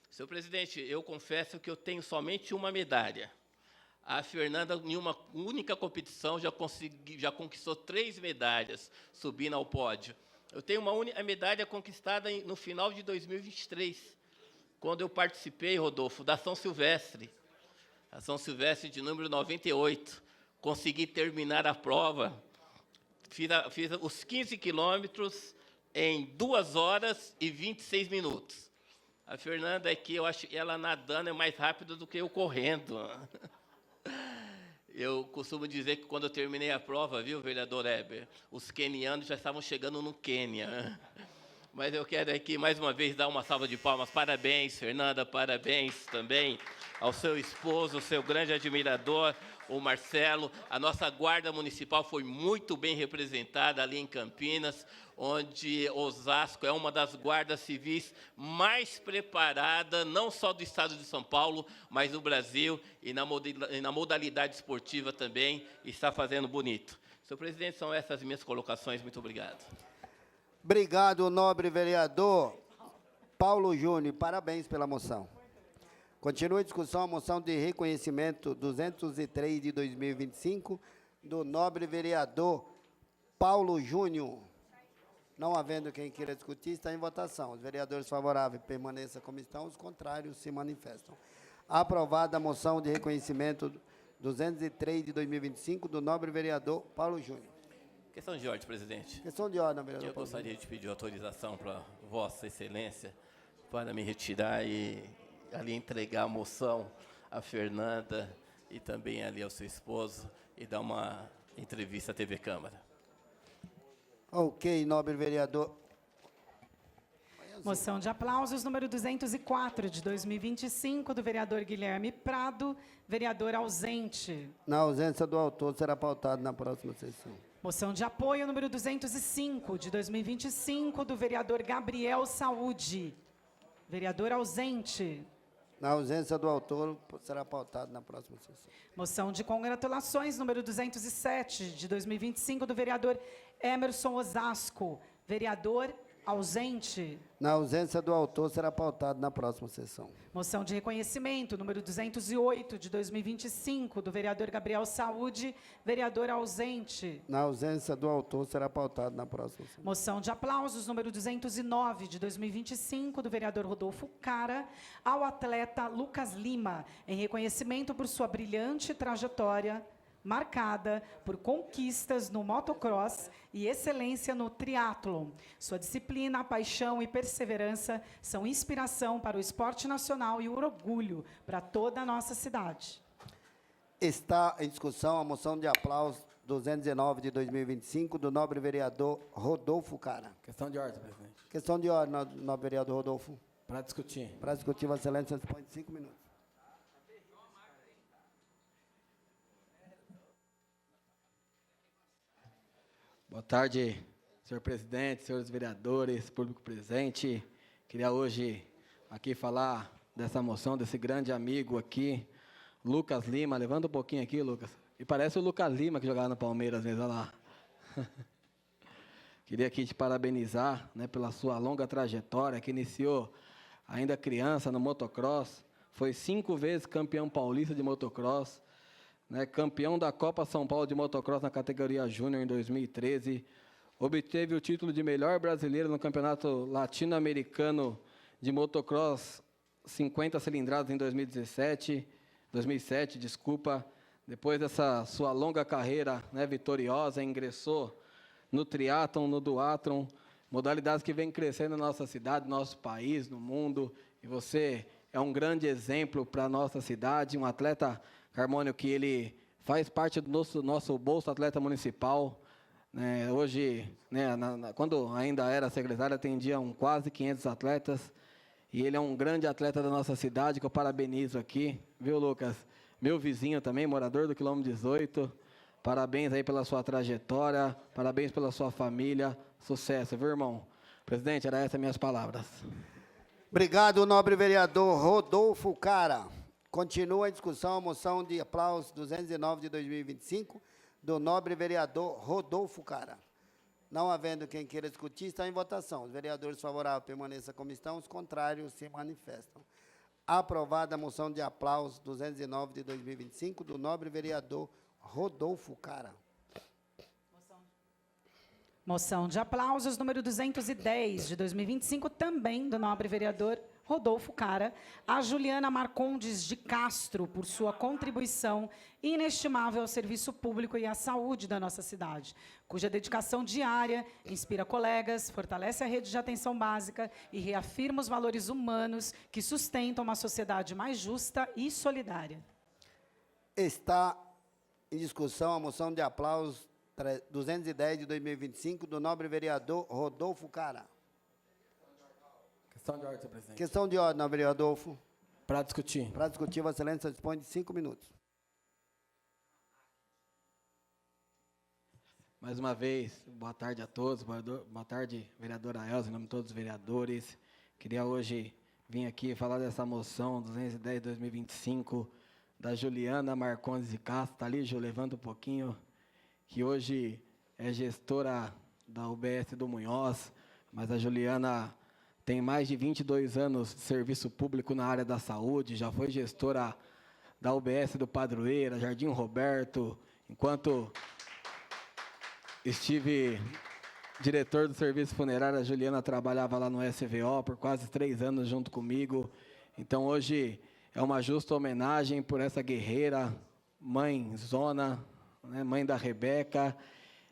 Senhor presidente, eu confesso que eu tenho somente uma medalha. A Fernanda, em uma única competição, já conquistou 3 medalhas, subindo ao pódio. Eu tenho uma única medalha conquistada no final de 2023, quando eu participei, Rodolfo, da São Silvestre. A São Silvestre de número 98. Consegui terminar a prova. Fiz os 15 quilômetros em 2 horas e 26 minutos. A Fernanda aqui, eu acho que ela nadando é mais rápida do que eu correndo. Eu costumo dizer que quando eu terminei a prova, viu, vereador Heber, os quenianos já estavam chegando no Quênia. Mas eu quero aqui, mais uma vez, dar uma salva de palmas. Parabéns, Fernanda, parabéns também ao seu esposo, seu grande admirador, o Marcelo. A nossa Guarda Municipal foi muito bem representada ali em Campinas, onde Osasco é uma das guardas civis mais preparadas, não só do estado de São Paulo, mas do Brasil, e na modalidade esportiva também, está fazendo bonito. Senhor presidente, são essas minhas colocações. Muito obrigado. Obrigado, nobre vereador Paulo Júnior. Parabéns pela moção. Continua a discussão, a moção de reconhecimento 203 de 2025, do nobre vereador Paulo Júnior. Não havendo quem queira discutir, está em votação. Os vereadores favoráveis permaneçam como estão, os contrários se manifestam. Aprovada a moção de reconhecimento 203 de 2025, do nobre vereador Paulo Júnior. Questão de ordem, presidente. Questão de ordem, vereador Eu Paulo gostaria de pedir autorização para Vossa Excelência para me retirar e ali entregar a moção à Fernanda e também ali ao seu esposo e dar uma entrevista à TV Câmara. Ok, nobre vereador. Moção de aplausos número 204 de 2025, do vereador Guilherme Prado, vereador ausente. Na ausência do autor, será pautado na próxima sessão. Moção de apoio número 205 de 2025, do vereador Gabriel Saúde, vereador ausente. Na ausência do autor, será pautado na próxima sessão. Moção de congratulações número 207 de 2025, do vereador Emerson Osasco, vereador ausente. Na ausência do autor, será pautado na próxima sessão. Moção de reconhecimento número 208 de 2025, do vereador Gabriel Saúde, vereador ausente. Na ausência do autor, será pautado na próxima sessão. Moção de aplausos número 209 de 2025, do vereador Rodolfo Cara, ao atleta Lucas Lima, em reconhecimento por sua brilhante trajetória marcada por conquistas no motocross e excelência no triatlon. Sua disciplina, paixão e perseverança são inspiração para o esporte nacional e orgulho para toda a nossa cidade. Está em discussão a moção de aplauso 219 de 2025, do nobre vereador Rodolfo Cara. Questão de ordem, presidente. Questão de ordem, nobre vereador Rodolfo. Para discutir. Para discutir, Vossa Excelência, dispõe de 5 minutos. Boa tarde, senhor presidente, senhores vereadores, público presente. Queria hoje aqui falar dessa moção, desse grande amigo aqui, Lucas Lima. Levanta um pouquinho aqui, Lucas. E parece o Lucas Lima que jogava no Palmeiras mesmo, olha lá. Queria aqui te parabenizar, né, pela sua longa trajetória, que iniciou ainda criança no motocross. Foi 5 vezes campeão paulista de motocross. Né, campeão da Copa São Paulo de motocross na categoria júnior em 2013, obteve o título de melhor brasileiro no Campeonato Latino-Americano de motocross 50 cilindradas em 2007, desculpa. Depois dessa sua longa carreira, né, vitoriosa, ingressou no triatlon, no duatlon, modalidades que vem crescendo na nossa cidade, no nosso país, no mundo, e você é um grande exemplo para a nossa cidade, um atleta, Carmônio, que ele faz parte do nosso Bolsa Atleta Municipal. Né, hoje, né, quando ainda era secretário, atendiam quase 500 atletas. E ele é um grande atleta da nossa cidade, que eu parabenizo aqui. Viu, Lucas? Meu vizinho também, morador do quilômetro 18. Parabéns aí pela sua trajetória, parabéns pela sua família. Sucesso, viu, irmão? Presidente, eram essas minhas palavras. Obrigado, nobre vereador Rodolfo Cara. Continua a discussão a moção de aplauso 209 de 2025, do nobre vereador Rodolfo Cara. Não havendo quem queira discutir, está em votação. Os vereadores favoráveis permaneçam como estão, os contrários se manifestam. Aprovada a moção de aplauso 209 de 2025, do nobre vereador Rodolfo Cara. Moção de aplausos número 210 de 2025, também do nobre vereador Rodolfo Cara, a Juliana Marcondes de Castro, por sua contribuição inestimável ao serviço público e à saúde da nossa cidade, cuja dedicação diária inspira colegas, fortalece a rede de atenção básica e reafirma os valores humanos que sustentam uma sociedade mais justa e solidária. Está em discussão a moção de aplauso 210 de 2025, do nobre vereador Rodolfo Cara. Questão de ordem, senhor presidente. Questão de ordem, nobre vereador Rodolfo. Para discutir. Para discutir, Vossa Excelência dispõe de 5 minutos. Mais uma vez, boa tarde a todos, boa tarde, vereadora Elza, em nome de todos os vereadores. Queria hoje vir aqui falar dessa moção 210 de 2025, da Juliana Marcondes de Castro. Está ali, Ju, levanta um pouquinho, que hoje é gestora da UBS do Munhoz, mas a Juliana tem mais de 22 anos de serviço público na área da saúde, já foi gestora da UBS do Padroeira, Jardim Roberto, enquanto estive diretor do serviço funerário, a Juliana trabalhava lá no SVO por quase 3 anos junto comigo. Então, hoje é uma justa homenagem por essa guerreira, mãe Zona, né, mãe da Rebeca.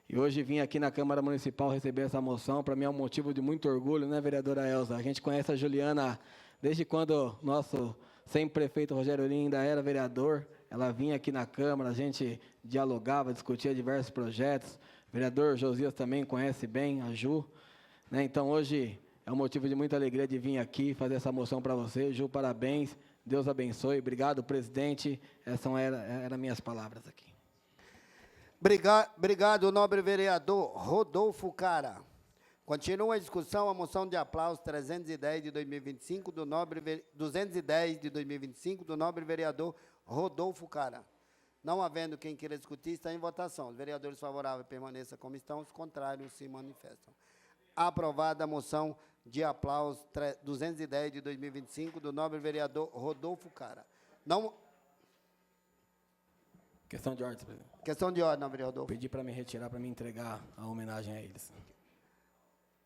E hoje vim aqui na Câmara Municipal receber essa moção. Para mim é um motivo de muito orgulho, né, vereadora Elza? A gente conhece a Juliana desde quando nosso sempre prefeito Rogério Lima ainda era vereador. Ela vinha aqui na Câmara, a gente dialogava, discutia diversos projetos. O vereador Josias também conhece bem a Ju, né? Então, hoje é um motivo de muita alegria de vir aqui fazer essa moção para você. Ju, parabéns, Deus abençoe. Obrigado, presidente. Essas eram minhas palavras aqui. Obrigado, nobre vereador Rodolfo Cara. Continua a discussão, a moção de aplauso 310 de 2025, 210 de 2025, do nobre vereador Rodolfo Cara. Não havendo quem queira discutir, está em votação. Os vereadores favoráveis permaneçam como estão, os contrários se manifestam. Aprovada a moção de aplauso 210 de 2025, do nobre vereador Rodolfo Cara. Não... Questão de ordem, presidente. Questão de ordem, nobre Rodolfo. Pedi para me retirar, para me entregar a homenagem a eles.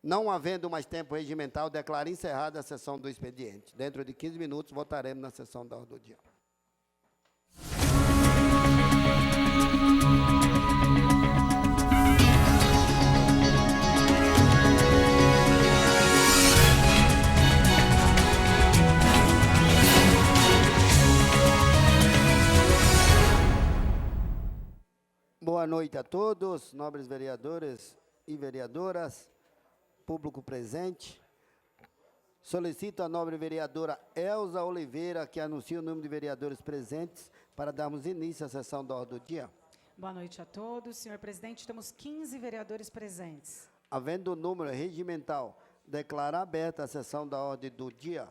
Não havendo mais tempo regimental, declaro encerrada a sessão do expediente. Dentro de 15 minutos, votaremos na sessão da ordem do dia. Boa noite a todos, nobres vereadores e vereadoras, público presente. Solicito a nobre vereadora Elza Oliveira que anuncie o número de vereadores presentes para darmos início à sessão da ordem do dia. Boa noite a todos. Senhor presidente, temos 15 vereadores presentes. Havendo o número regimental, declaro aberta a sessão da ordem do dia.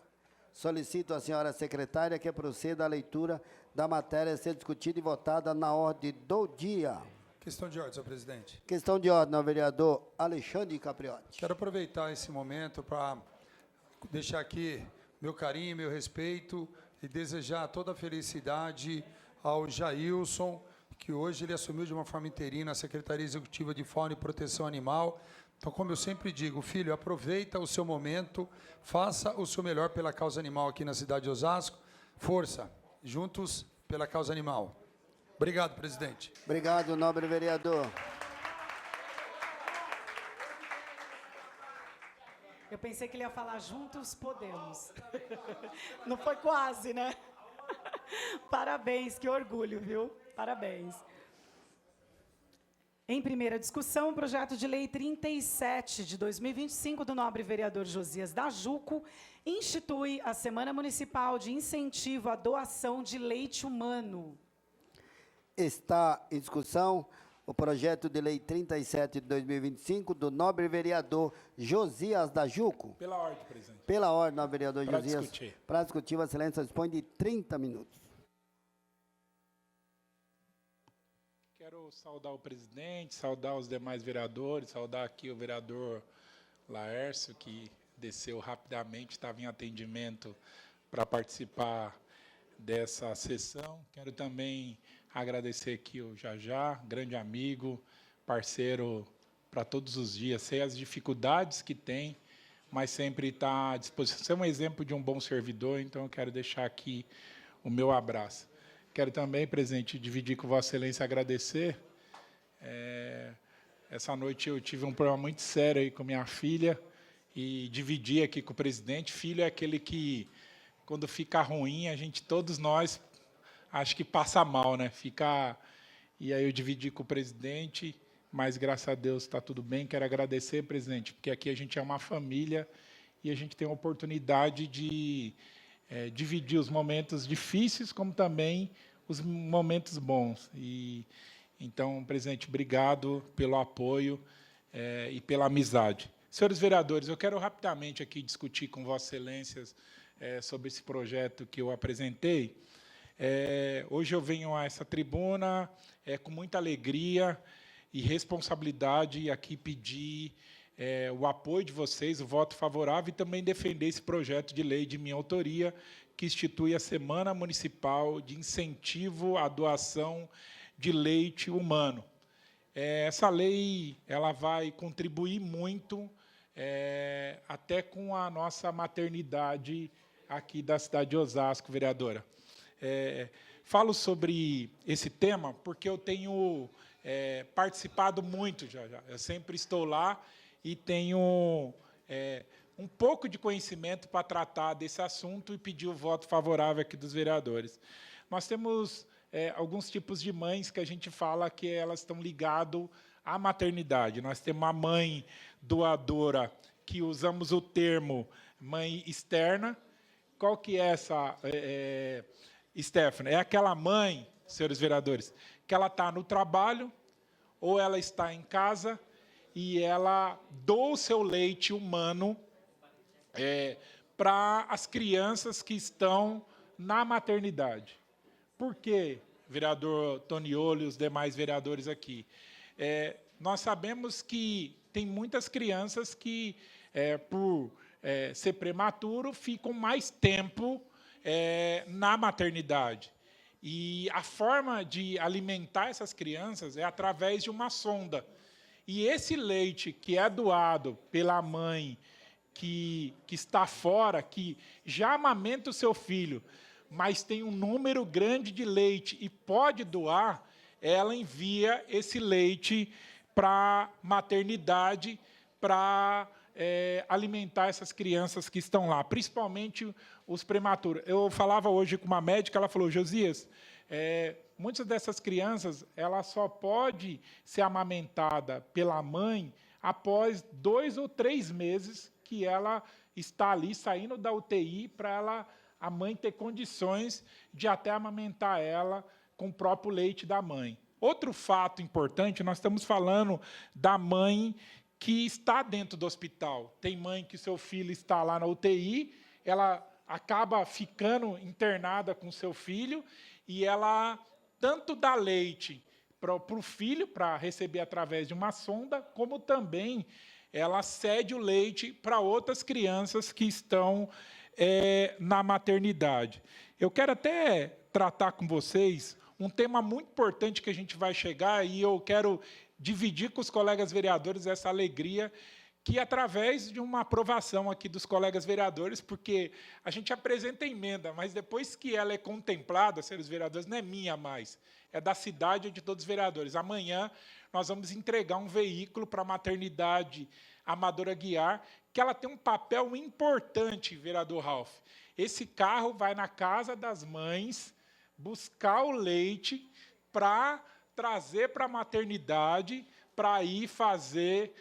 Solicito à senhora secretária que proceda à leitura da matéria a ser discutida e votada na ordem do dia. Questão de ordem, senhor presidente. Questão de ordem, ao vereador Alexandre Capriotti. Quero aproveitar esse momento para deixar aqui meu carinho, meu respeito e desejar toda a felicidade ao Jailson, que hoje ele assumiu de uma forma interina a Secretaria Executiva de Fauna e Proteção Animal. Então, como eu sempre digo, filho, aproveita o seu momento, faça o seu melhor pela causa animal aqui na cidade de Osasco. Força, juntos pela causa animal. Obrigado, presidente. Obrigado, nobre vereador. Eu pensei que ele ia falar juntos podemos. Não foi quase, né? Parabéns, que orgulho, viu? Parabéns. Em primeira discussão, o projeto de lei 37 de 2025 do nobre vereador Josias da Juco institui a Semana Municipal de Incentivo à Doação de Leite Humano. Está em discussão o projeto de lei 37 de 2025 do nobre vereador Josias da Juco. Pela ordem, presidente. Pela ordem, nobre vereador Para Josias. discutir. Para discutir, Vossa Excelência dispõe de 30 minutos. Quero saudar o presidente, saudar os demais vereadores, saudar aqui o vereador Laércio, que desceu rapidamente, estava em atendimento para participar dessa sessão. Quero também agradecer aqui o Jajá, grande amigo, parceiro para todos os dias. Sei as dificuldades que tem, mas sempre está à disposição. Você é um exemplo de um bom servidor, então eu quero deixar aqui o meu abraço. Quero também, presidente, dividir com Vossa Excelência, agradecer. Essa noite eu tive um problema muito sério aí com minha filha e dividi aqui com o presidente. Filho é aquele que, quando fica ruim, todos nós, acho que passa mal, né? E aí eu dividi com o presidente, mas graças a Deus está tudo bem. Quero agradecer, presidente, porque aqui a gente é uma família e a gente tem a oportunidade de dividir os momentos difíceis, como também os momentos bons. Então, presidente, obrigado pelo apoio e pela amizade. Senhores vereadores, eu quero rapidamente aqui discutir com Vossas Excelências sobre esse projeto que eu apresentei. Hoje eu venho a essa tribuna com muita alegria e responsabilidade aqui pedir o apoio de vocês, o voto favorável, e também defender esse projeto de lei de minha autoria, que institui a Semana Municipal de Incentivo à Doação de Leite Humano. Essa lei ela vai contribuir muito, até com a nossa maternidade aqui da cidade de Osasco, vereadora. falo sobre esse tema porque eu tenho participado muito já. Eu sempre estou lá e tenho um pouco de conhecimento para tratar desse assunto e pedir o voto favorável aqui dos vereadores. Nós temos alguns tipos de mães que a gente fala que elas estão ligadas à maternidade. Nós temos uma mãe doadora, que usamos o termo mãe externa. Qual que é essa, Stephanie? É aquela mãe, senhores vereadores, que ela está no trabalho ou ela está em casa e ela doa o seu leite humano para as crianças que estão na maternidade. Por quê, vereador Toniolo e os demais vereadores aqui? Nós sabemos que tem muitas crianças que, por ser prematuro, ficam mais tempo na maternidade. E a forma de alimentar essas crianças é através de uma sonda. E esse leite que é doado pela mãe que está fora, que já amamenta o seu filho, mas tem um número grande de leite e pode doar, ela envia esse leite para a maternidade, para alimentar essas crianças que estão lá, principalmente os prematuros. Eu falava hoje com uma médica, ela falou, Josias, muitas dessas crianças, ela só pode ser amamentada pela mãe após 2 ou 3 meses que ela está ali, saindo da UTI, para a mãe ter condições de até amamentar ela com o próprio leite da mãe. Outro fato importante, nós estamos falando da mãe que está dentro do hospital. Tem mãe que seu filho está lá na UTI, ela acaba ficando internada com seu filho e ela tanto dá leite para o filho, para receber através de uma sonda, como também ela cede o leite para outras crianças que estão na maternidade. Eu quero até tratar com vocês um tema muito importante que a gente vai chegar, e eu quero dividir com os colegas vereadores essa alegria, que através de uma aprovação aqui dos colegas vereadores, porque a gente apresenta emenda, mas depois que ela é contemplada, senhores vereadores, não é minha mais, é da cidade ou de todos os vereadores. Amanhã nós vamos entregar um veículo para a maternidade Amadora Guiar, que ela tem um papel importante, vereador Ralph. Esse carro vai na casa das mães buscar o leite para trazer para a maternidade, para ir fazer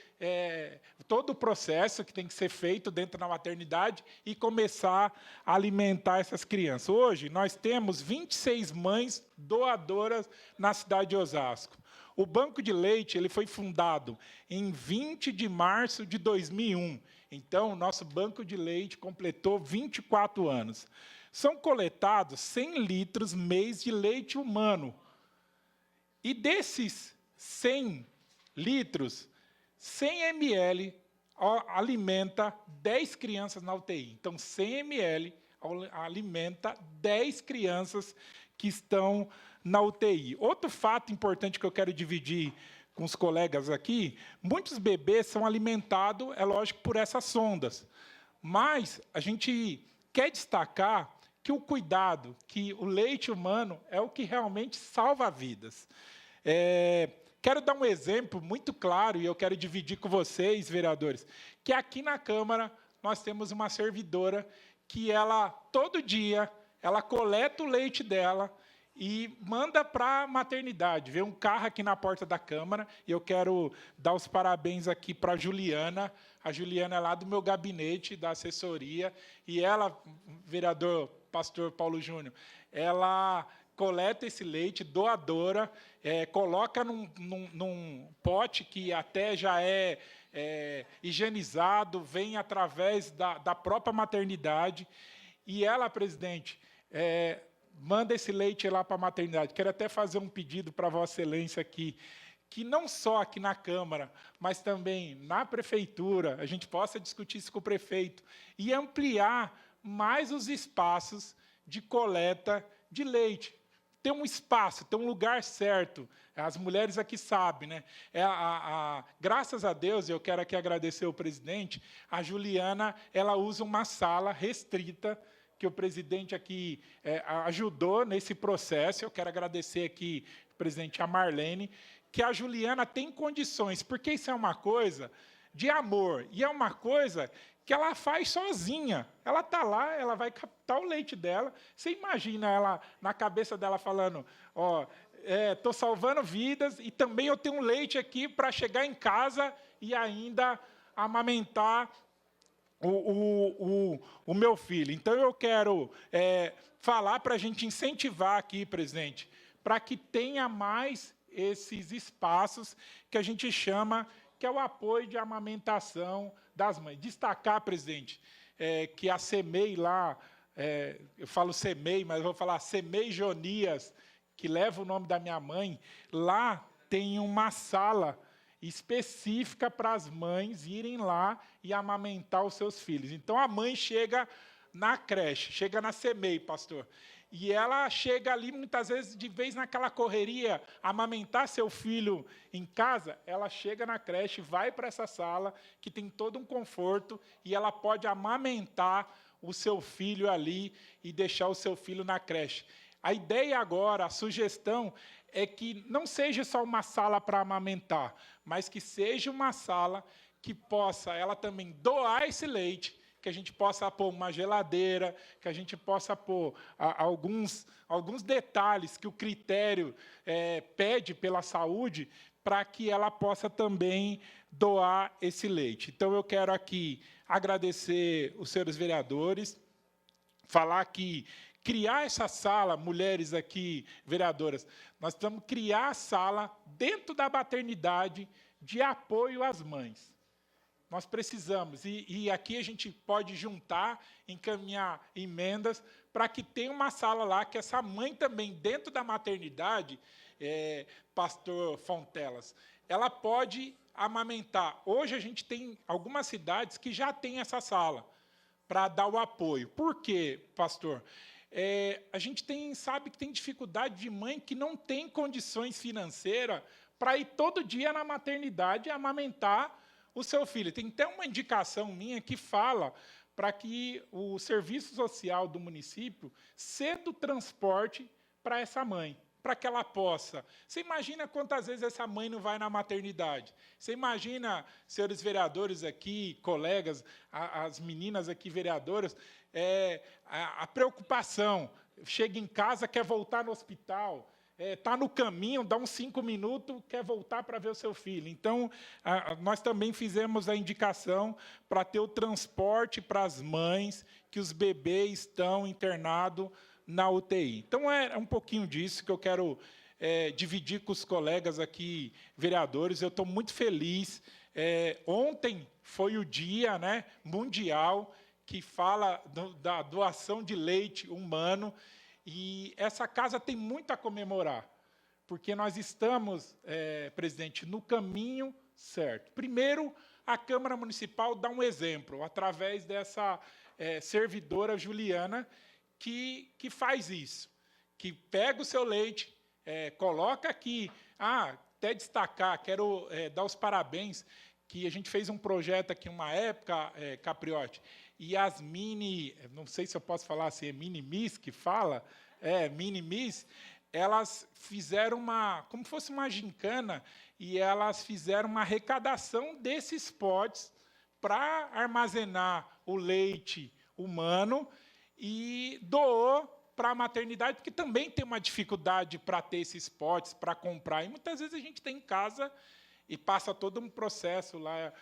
todo o processo que tem que ser feito dentro da maternidade e começar a alimentar essas crianças. Hoje, nós temos 26 mães doadoras na cidade de Osasco. O Banco de Leite ele foi fundado em 20 de março de 2001. Então, o nosso Banco de Leite completou 24 anos. São coletados 100 litros mês de leite humano. E desses 100 litros, 100 ml alimenta 10 crianças na UTI. Então, 100 ml alimenta 10 crianças que estão na UTI. Outro fato importante que eu quero dividir com os colegas aqui, muitos bebês são alimentados, é lógico, por essas sondas. Mas a gente quer destacar que o cuidado, que o leite humano é o que realmente salva vidas. Quero dar um exemplo muito claro, e eu quero dividir com vocês, vereadores, que aqui na Câmara nós temos uma servidora que ela, todo dia, ela coleta o leite dela e manda para a maternidade. Vem um carro aqui na porta da Câmara, e eu quero dar os parabéns aqui para a Juliana. A Juliana é lá do meu gabinete, da assessoria, e ela, vereador pastor Paulo Júnior, ela coleta esse leite, doadora, coloca num pote que até já é higienizado, vem através da própria maternidade, e ela, presidente, manda esse leite lá para a maternidade. Quero até fazer um pedido para Vossa Excelência aqui, que não só aqui na Câmara, mas também na Prefeitura, a gente possa discutir isso com o prefeito e ampliar mais os espaços de coleta de leite. Ter um espaço, ter um lugar certo. As mulheres aqui sabem, né? Graças a Deus, eu quero aqui agradecer ao presidente, a Juliana ela usa uma sala restrita, que o presidente aqui ajudou nesse processo. Eu quero agradecer aqui, presidente, a Marlene, que a Juliana tem condições, porque isso é uma coisa de amor, e é uma coisa que ela faz sozinha. Ela está lá, ela vai captar o leite dela. Você imagina ela, na cabeça dela, falando, estou salvando vidas, e também eu tenho um leite aqui para chegar em casa e ainda amamentar o meu filho. Então, eu quero falar para a gente incentivar aqui, presidente, para que tenha mais esses espaços que a gente chama, que é o apoio de amamentação das mães. Destacar, presidente, que a CEMEI lá, eu falo CEMEI, mas eu vou falar CEMEI Jonias, que leva o nome da minha mãe, lá tem uma sala específica para as mães irem lá e amamentar os seus filhos. Então, a mãe chega na creche, chega na CEMEI, pastor, e ela chega ali, muitas vezes, de vez naquela correria, amamentar seu filho em casa, ela chega na creche, vai para essa sala, que tem todo um conforto, e ela pode amamentar o seu filho ali e deixar o seu filho na creche. A ideia agora, a sugestão, é que não seja só uma sala para amamentar, mas que seja uma sala que possa ela também doar esse leite, que a gente possa pôr uma geladeira, que a gente possa pôr alguns detalhes que o critério pede pela saúde, para que ela possa também doar esse leite. Então, eu quero aqui agradecer os senhores vereadores, falar que criar essa sala, mulheres aqui, vereadoras, nós precisamos criar a sala dentro da maternidade de apoio às mães. Nós precisamos, e aqui a gente pode juntar, encaminhar emendas, para que tenha uma sala lá, que essa mãe também, dentro da maternidade, pastor Fontelas, ela pode amamentar. Hoje a gente tem algumas cidades que já tem essa sala, para dar o apoio. Por quê, pastor? A gente sabe que tem dificuldade de mãe que não tem condições financeiras para ir todo dia na maternidade e amamentar o seu filho. Tem até uma indicação minha que fala para que o serviço social do município ceda o transporte para essa mãe, para que ela possa. Você imagina quantas vezes essa mãe não vai na maternidade? Você imagina, senhores vereadores aqui, colegas, as meninas aqui vereadoras, a preocupação. Chega em casa, quer voltar no hospital, está no caminho, dá uns 5 minutos, quer voltar para ver o seu filho. Então, nós também fizemos a indicação para ter o transporte para as mães, que os bebês estão internados na UTI. Então, é um pouquinho disso que eu quero dividir com os colegas aqui, vereadores. Eu estou muito feliz. Ontem foi o dia, né, mundial que fala da doação de leite humano, e essa casa tem muito a comemorar, porque nós estamos, presidente, no caminho certo. Primeiro, a Câmara Municipal dá um exemplo, através dessa servidora Juliana, que faz isso, que pega o seu leite, coloca aqui. Até destacar, quero dar os parabéns, que a gente fez um projeto aqui, uma época, Capriotti, e as não sei se eu posso falar assim, mini-miss que fala, mini-miss, elas fizeram como fosse uma gincana, e elas fizeram uma arrecadação desses potes para armazenar o leite humano, e doou para a maternidade, porque também tem uma dificuldade para ter esses potes, para comprar, e muitas vezes a gente tem em casa e passa todo um processo lá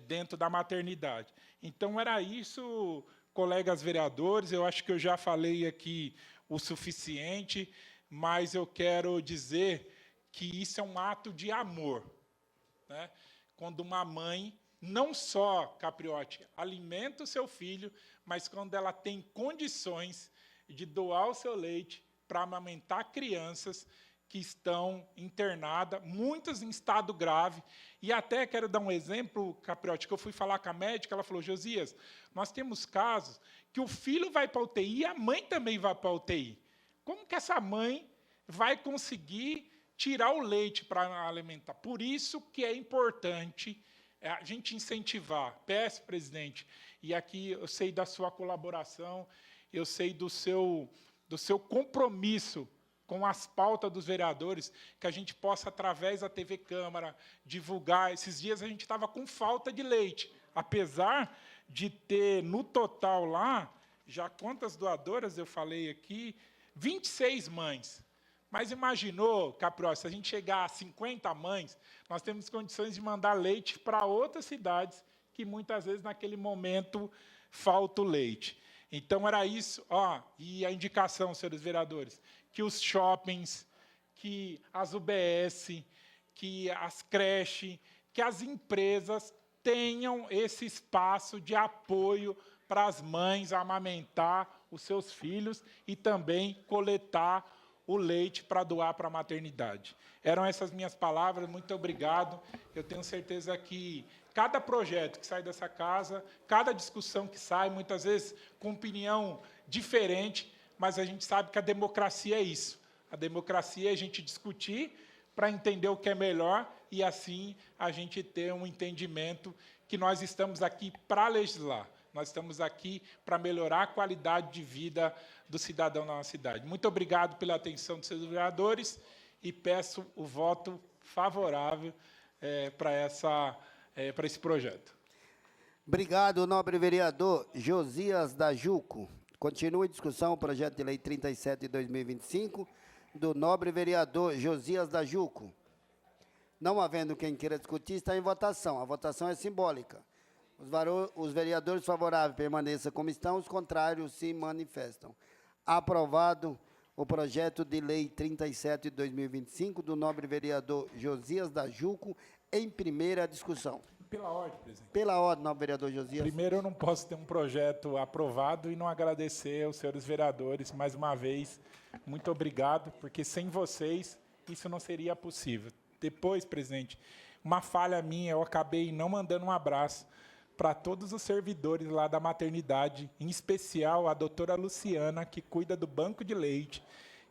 dentro da maternidade. Então, era isso, colegas vereadores, eu acho que eu já falei aqui o suficiente, mas eu quero dizer que isso é um ato de amor, né? Quando uma mãe, não só, Capriotti, alimenta o seu filho, mas quando ela tem condições de doar o seu leite para amamentar crianças que estão internadas, muitas em estado grave. E até quero dar um exemplo, Capriotti, que eu fui falar com a médica, ela falou, Josias, nós temos casos que o filho vai para a UTI e a mãe também vai para a UTI. Como que essa mãe vai conseguir tirar o leite para alimentar? Por isso que é importante a gente incentivar. Peço, presidente, e aqui eu sei da sua colaboração, eu sei do seu compromisso com as pautas dos vereadores, que a gente possa, através da TV Câmara, divulgar. Esses dias a gente estava com falta de leite, apesar de ter, no total lá, já quantas doadoras eu falei aqui? 26 mães. Mas imaginou, Capró, se a gente chegar a 50 mães, nós temos condições de mandar leite para outras cidades, que muitas vezes, naquele momento, falta o leite. Então, era isso. E a indicação, senhores vereadores, que os shoppings, que as UBS, que as creches, que as empresas tenham esse espaço de apoio para as mães amamentar os seus filhos e também coletar o leite para doar para a maternidade. Eram essas minhas palavras, muito obrigado. Eu tenho certeza que cada projeto que sai dessa casa, cada discussão que sai, muitas vezes com opinião diferente, mas a gente sabe que a democracia é isso. A democracia é a gente discutir para entender o que é melhor e, assim, a gente ter um entendimento que nós estamos aqui para legislar. Nós estamos aqui para melhorar a qualidade de vida do cidadão na nossa cidade. Muito obrigado pela atenção dos seus vereadores e peço o voto favorável para esse projeto. Obrigado, nobre vereador Josias da Juco. Continua em discussão o projeto de lei 37 de 2025 do nobre vereador Josias da Juco. Não havendo quem queira discutir, está em votação. A votação é simbólica. Os vereadores favoráveis permaneçam como estão, os contrários se manifestam. Aprovado o projeto de lei 37 de 2025 do nobre vereador Josias da Juco em primeira discussão. Pela ordem, presidente. Pela ordem, nobre vereador Josias. Primeiro, eu não posso ter um projeto aprovado e não agradecer aos senhores vereadores, mais uma vez, muito obrigado, porque sem vocês isso não seria possível. Depois, presidente, uma falha minha, eu acabei não mandando um abraço para todos os servidores lá da maternidade, em especial a doutora Luciana, que cuida do banco de leite,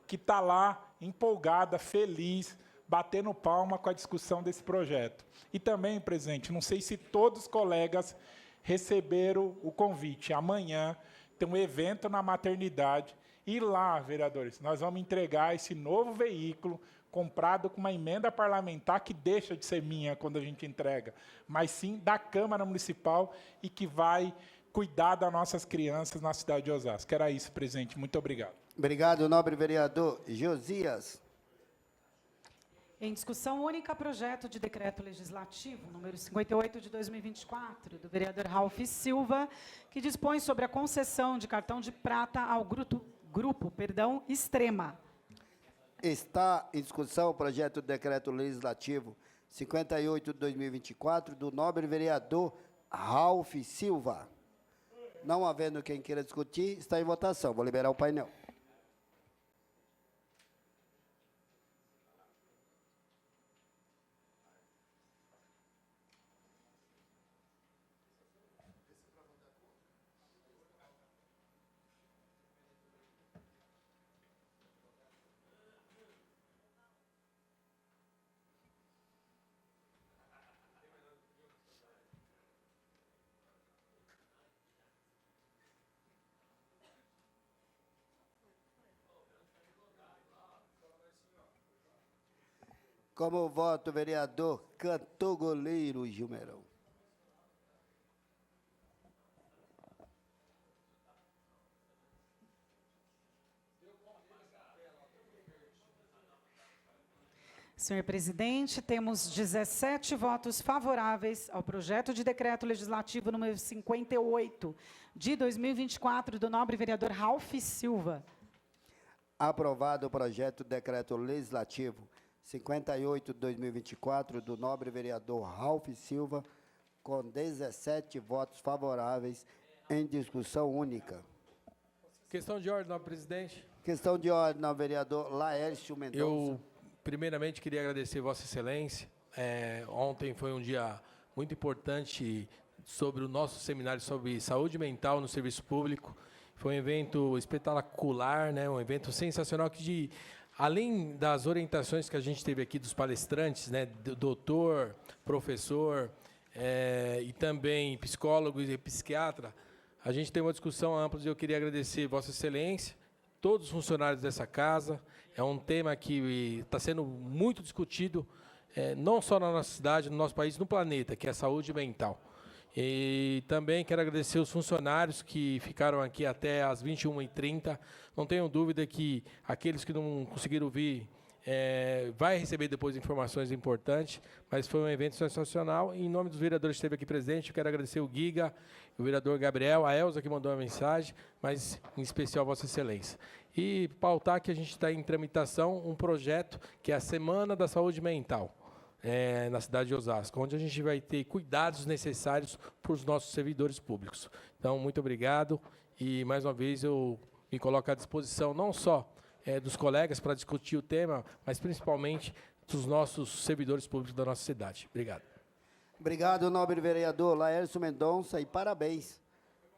que está lá empolgada, feliz, batendo palma com a discussão desse projeto. E também, presidente, não sei se todos os colegas receberam o convite. Amanhã tem um evento na maternidade e lá, vereadores, nós vamos entregar esse novo veículo comprado com uma emenda parlamentar que deixa de ser minha quando a gente entrega, mas sim da Câmara Municipal e que vai cuidar das nossas crianças na cidade de Osasco. Era isso, presidente. Muito obrigado. Obrigado, nobre vereador Josias. Em discussão única, projeto de decreto legislativo número 58 de 2024, do vereador Ralph Silva, que dispõe sobre a concessão de cartão de prata ao grupo Extrema. Está em discussão o projeto de decreto legislativo 58 de 2024 do nobre vereador Ralph Silva. Não havendo quem queira discutir, está em votação. Vou liberar o painel. Como voto, vereador Cantogoleiro Gilmerão. Senhor presidente, temos 17 votos favoráveis ao projeto de decreto legislativo número 58 de 2024 do nobre vereador Ralph Silva. Aprovado o projeto de decreto legislativo 58 de 2024 do nobre vereador Ralph Silva, com 17 votos favoráveis em discussão única. Questão de ordem, nobre presidente. Questão de ordem, nobre vereador Laércio Mendonça. Eu, primeiramente, queria agradecer Vossa Excelência. Ontem foi um dia muito importante sobre o nosso seminário sobre saúde mental no serviço público. Foi um evento espetacular, né? Um evento sensacional que, além das orientações que a gente teve aqui dos palestrantes, né, doutor, professor e também psicólogo e psiquiatra, a gente tem uma discussão ampla e eu queria agradecer Vossa Excelência, todos os funcionários dessa casa. É um tema que está sendo muito discutido, não só na nossa cidade, no nosso país, no planeta, que é a saúde mental. E também quero agradecer os funcionários que ficaram aqui até às 21h30. Não tenham dúvida que aqueles que não conseguiram vir vai receber depois informações importantes, mas foi um evento sensacional. E em nome dos vereadores que esteve aqui presente, eu quero agradecer o Giga, o vereador Gabriel, a Elza que mandou uma mensagem, mas em especial Vossa Excelência. E pautar que a gente está em tramitação um projeto que é a Semana da Saúde Mental, na cidade de Osasco, onde a gente vai ter cuidados necessários para os nossos servidores públicos. Então, muito obrigado e, mais uma vez, eu me coloco à disposição não só dos colegas para discutir o tema, mas principalmente dos nossos servidores públicos da nossa cidade. Obrigado. Obrigado, nobre vereador Laércio Mendonça, e parabéns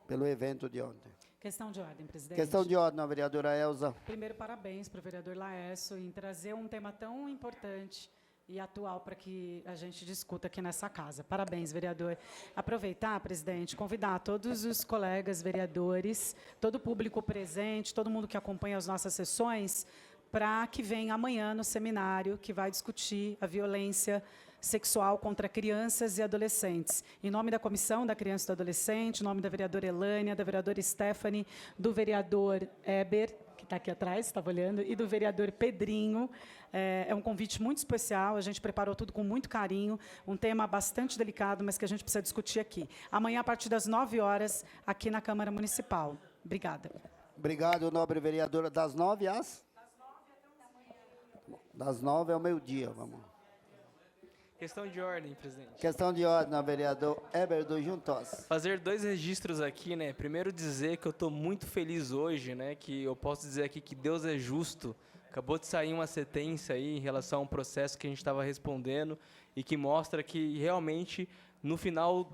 pelo evento de ontem. Questão de ordem, presidente. Questão de ordem, vereadora Elza. Primeiro, parabéns para o vereador Laércio em trazer um tema tão importante e atual para que a gente discuta aqui nessa casa. Parabéns, vereador. Aproveitar, presidente, convidar todos os colegas vereadores, todo o público presente, todo mundo que acompanha as nossas sessões, para que venha amanhã no seminário que vai discutir a violência sexual contra crianças e adolescentes. Em nome da Comissão da Criança e do Adolescente, em nome da vereadora Elânia, da vereadora Stephanie, do vereador Eber, que está aqui atrás, estava olhando, e do vereador Pedrinho. É um convite muito especial, a gente preparou tudo com muito carinho, um tema bastante delicado, mas que a gente precisa discutir aqui. Amanhã, a partir das 9 horas, aqui na Câmara Municipal. Obrigada. Obrigado, nobre vereadora. Das 9 às? Das 9 ao meio-dia, vamos. Questão de ordem, presidente. Questão de ordem, vereador Eber do Juntos. Fazer 2 registros aqui, né? Primeiro dizer que eu estou muito feliz hoje, né? Que eu posso dizer aqui que Deus é justo. Acabou de sair uma sentença aí em relação a um processo que a gente estava respondendo e que mostra que realmente no final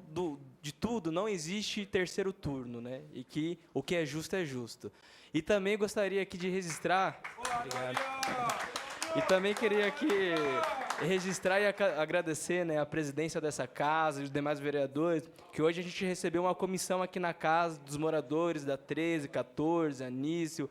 de tudo não existe terceiro turno, né? E que o que é justo é justo. E também gostaria aqui de registrar. Obrigado. E também queria aqui registrar e agradecer, né, a presidência dessa casa e os demais vereadores, que hoje a gente recebeu uma comissão aqui na casa dos moradores da 13, 14, Anício,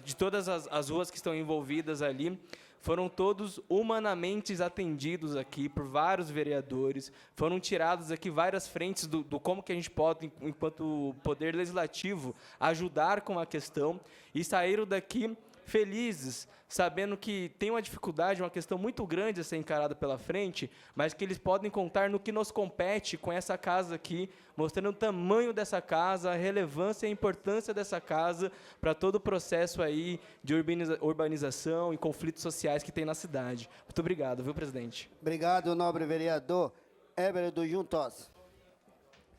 de todas as ruas que estão envolvidas ali. Foram todos humanamente atendidos aqui por vários vereadores. Foram tiradas aqui várias frentes do como que a gente pode, enquanto poder legislativo, ajudar com a questão. E saíram daqui felizes, sabendo que tem uma dificuldade, uma questão muito grande a ser encarada pela frente, mas que eles podem contar no que nos compete com essa casa aqui, mostrando o tamanho dessa casa, a relevância e a importância dessa casa para todo o processo aí de urbanização e conflitos sociais que tem na cidade. Muito obrigado, viu, presidente? Obrigado, nobre vereador Eber do Juntos.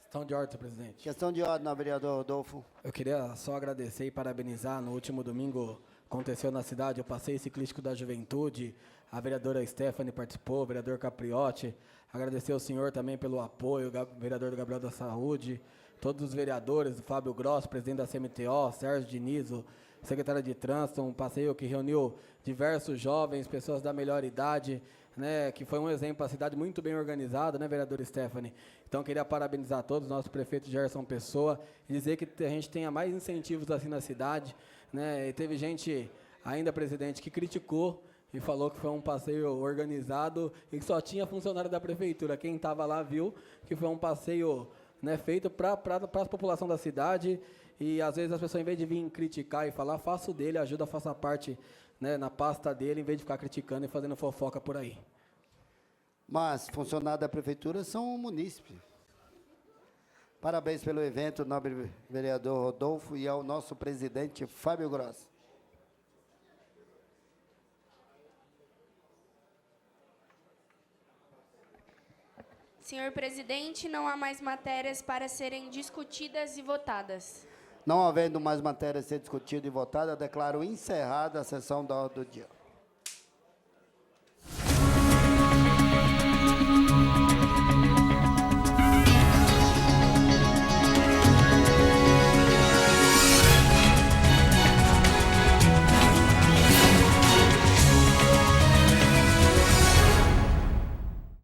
Questão de ordem, presidente. Questão de ordem, vereador Rodolfo. Eu queria só agradecer e parabenizar. No último domingo aconteceu na cidade o Passeio Ciclístico da Juventude. A vereadora Stephanie participou, o vereador Capriotti. Agradecer ao senhor também pelo apoio, o vereador do Gabriel da Saúde, todos os vereadores, o Fábio Gross, presidente da CMTO, Sérgio Dinizo, secretário de Trânsito, um passeio que reuniu diversos jovens, pessoas da melhor idade, né, que foi um exemplo para a cidade muito bem organizado, né, vereadora Stephanie? Então, queria parabenizar a todos, nosso prefeito Gerson Pessoa, e dizer que a gente tenha mais incentivos assim na cidade, né? E teve gente, ainda, presidente, que criticou e falou que foi um passeio organizado e que só tinha funcionário da prefeitura. Quem estava lá viu que foi um passeio, né, feito para a população da cidade, e às vezes as pessoas, em vez de vir criticar e falar, faça o dele, ajuda, faça parte, né, na pasta dele, em vez de ficar criticando e fazendo fofoca por aí. Mas funcionários da prefeitura são munícipes. Parabéns pelo evento, nobre vereador Rodolfo, e ao nosso presidente Fábio Gross. Senhor presidente, não há mais matérias para serem discutidas e votadas. Não havendo mais matéria a ser discutida e votada, declaro encerrada a sessão da ordem do dia.